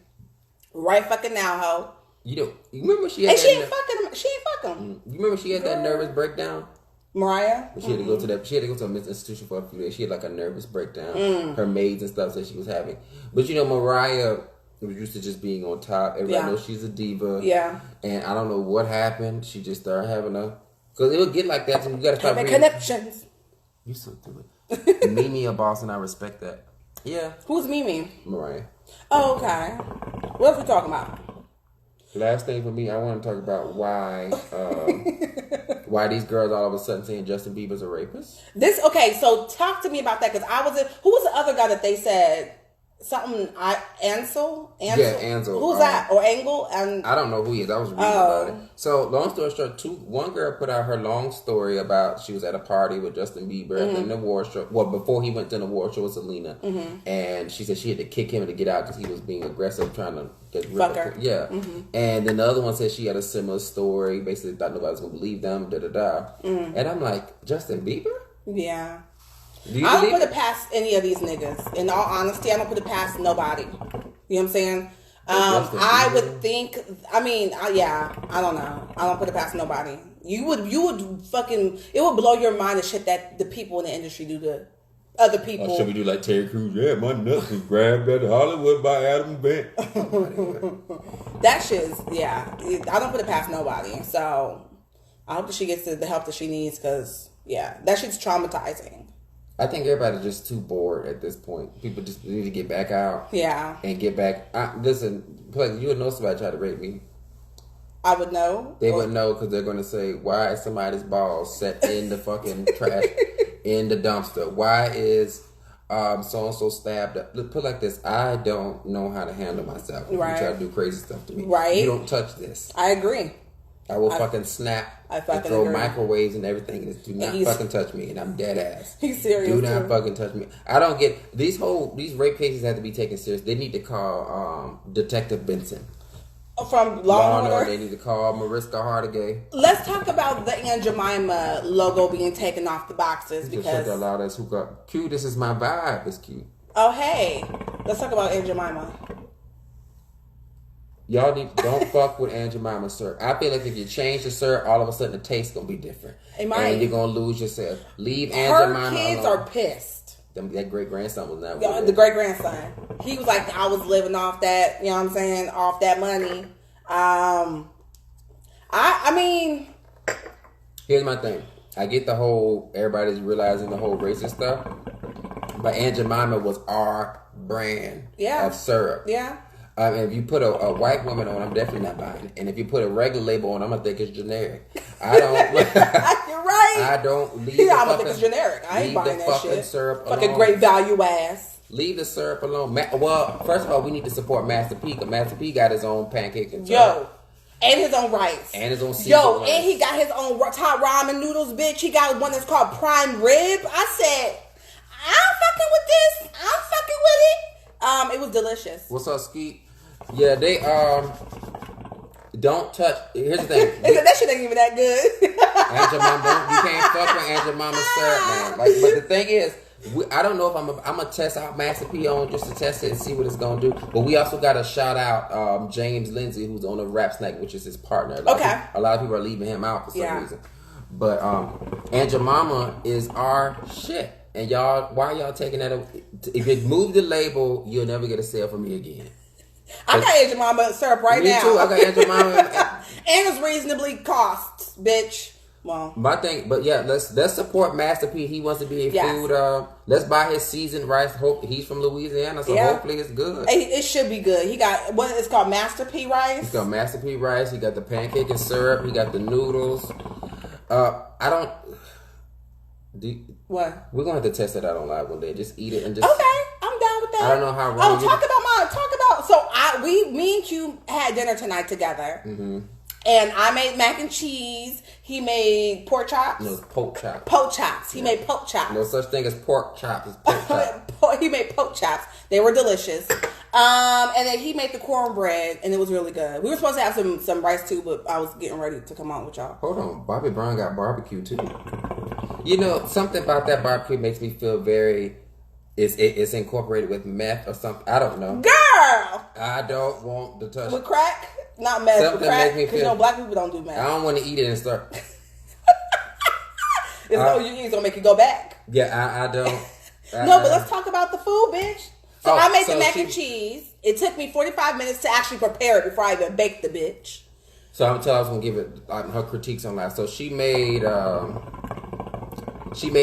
Right fucking now, hoe. You remember she had and she ain't fucking him. You remember she had that nervous breakdown? Mariah? She had to go to that. She had to go to a mental institution for a few days. She had like a nervous breakdown. Her maids and stuff said she was having. But Mariah was used to just being on top. Everybody knows she's a diva. Yeah. And I don't know what happened. She just started having because it would get like that. So you got to start connections. You so do it. Mimi a boss, and I respect that. Yeah. Who's Mimi? Mariah. Oh, okay. What else we talking about? Last thing for me, I want to talk about why these girls all of a sudden saying Justin Bieber's a rapist. So talk to me about that because who was the other guy that they said something? Ansel? Yeah, Ansel. Who's that? Or Angle? And I don't know who he is. I was reading about it. So long story short, one girl put out her long story about she was at a party with Justin Bieber at the award show. Well, before he went to an award show with Selena, and she said she had to kick him to get out because he was being aggressive, trying to get rid of her. Yeah, and then the other one said she had a similar story. Basically, thought nobody was gonna believe them. And I'm like, Justin Bieber? Yeah. I don't put it past any of these niggas. In all honesty, I don't put it past nobody. You know what I'm saying? I would think. I mean, yeah. I don't know. I don't put it past nobody. You would fucking. It would blow your mind the shit that the people in the industry do to other people. Or should we do like Terry Crews? Yeah, my nuts was grabbed at Hollywood by Adam Bent. That shit's, yeah. I don't put it past nobody. So I hope that she gets the help that she needs because, yeah, that shit's traumatizing. I think everybody's just too bored at this point. People just need to get back out. Yeah. And get back. Listen, you would know somebody tried to rape me. I would know. They would know because they're going to say, why is somebody's balls set in the fucking trash, in the dumpster? Why is so-and-so stabbed up? Put it like this. I don't know how to handle myself. Right. You try to do crazy stuff to me. Right. You don't touch this. I agree. I will fucking snap and throw microwaves and everything. Do not fucking touch me, and I'm dead ass. He's serious. Do not fucking touch me. I don't get these rape cases have to be taken serious. They need to call Detective Benson from Law and Order. They need to call Mariska Hargitay. Let's talk about the Aunt Jemima logo being taken off the boxes because loud as hookah. Q, this is my vibe. It's cute. Oh hey, let's talk about Aunt Jemima. Y'all don't fuck with Aunt Jemima syrup. I feel like if you change the syrup, all of a sudden the taste gonna be different. And you're gonna lose yourself. Leave Aunt Jemima alone. Her kids are pissed. That great grandson was not. The great grandson. He was like, I was living off that. You know what I'm saying? Off that money. I mean, here's my thing. I get the whole everybody's realizing the whole racist stuff, but Aunt Jemima was our brand of syrup. Yeah. If you put a white woman on, I'm definitely not buying it. And if you put a regular label on, I'm gonna think it's generic. I don't. You're right. I don't leave. Yeah, I'm gonna think it's generic. I ain't buying that shit. Syrup fucking alone. Great value ass. Leave the syrup alone. Well, first of all, we need to support Master P. Because Master P got his own pancake and syrup. And his own rice. And his own seafood rice. And he got his own top ramen noodles, bitch. He got one that's called prime rib. I said, I'm fucking with this. I'm fucking with it. It was delicious. What's up, Skeet? Yeah, they don't touch. Here's the thing. That shit ain't even that good. Aunt Jemima, you can't fuck with Aunt Jemima's syrup, man. Like, but the thing is, I don't know if I'm gonna test out Master P on just to test it and see what it's gonna do. But we also got to shout out James Lindsay, who's on the Rap Snack, which is his partner. A lot of people are leaving him out for some reason. But Aunt Jemima is our shit. And y'all, why are y'all taking that? If you move the label, you'll never get a sale from me again. I got Aunt Jemima syrup right now. Me too. I got Aunt Jemima. And it's reasonably cost, bitch. Well, my thing, but yeah, let's support Master P. He wants to be a food. Let's buy his seasoned rice. Hope he's from Louisiana, so hopefully it's good. It should be good. He got what it's called, Master P rice. He's got Master P rice. He got the pancake and syrup. He got the noodles. I don't. What? We're gonna have to test it out on live one day. Just eat it and just. Okay, I'm down with that. I don't know how. Talk about mine. Talk about. So me and Q had dinner tonight together. Mm-hmm. And I made mac and cheese. He made pork chops. No, pork chops. Pork chops. He made pork chops. No such thing as pork chops. It's pork chops. He made pork chops. They were delicious. And then he made the cornbread, and it was really good. We were supposed to have some rice too, but I was getting ready to come on with y'all. Hold on, Bobby Brown got barbecue too. You know, something about that barbecue makes me feel very. It's incorporated with meth or something. I don't know. Girl! I don't want to touch. With crack? Not meth, something with crack. Because black people don't do meth. I don't want to eat it and start. It's gonna make you go back. Yeah, I don't. No, but let's talk about the food, bitch. So I made the mac and cheese. It took me 45 minutes to actually prepare it before I even baked the bitch. So I was gonna give it her critiques on that. So she made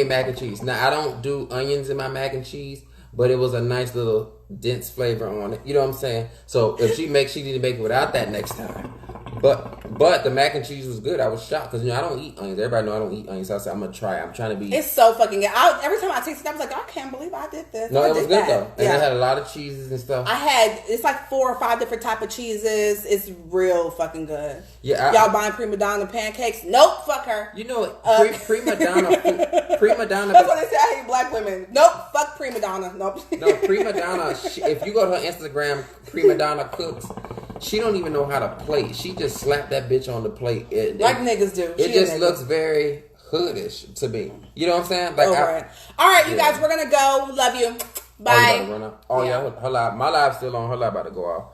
mac and cheese. Now I don't do onions in my mac and cheese, but it was a nice little dense flavor on it. You know what I'm saying? So if she need to make it without that next time. But the mac and cheese was good. I was shocked because I don't eat onions. Everybody know I don't eat onions. So I said I'm gonna try it. I'm trying to be. It's so fucking good. Every time I tasted it, I was like, I can't believe I did this. No, it was good though, and it had a lot of cheeses and stuff. It's like 4 or 5 different type of cheeses. It's real fucking good. Yeah, y'all buying prima donna pancakes? Nope, fuck her. You know, prima donna. Prima donna. That's what they say. I hate black women. Nope, fuck prima donna. Nope. No, prima donna. If you go to her Instagram, prima donna cooks. She don't even know how to plate. She just slapped that bitch on the plate. Like niggas do. It just looks very hoodish to me. You know what I'm saying? Like, all right, you guys, we're gonna go. Love you. Oh, you about Bye. to run out? Oh, yeah. Her live, my live's still on. Her live about to go off.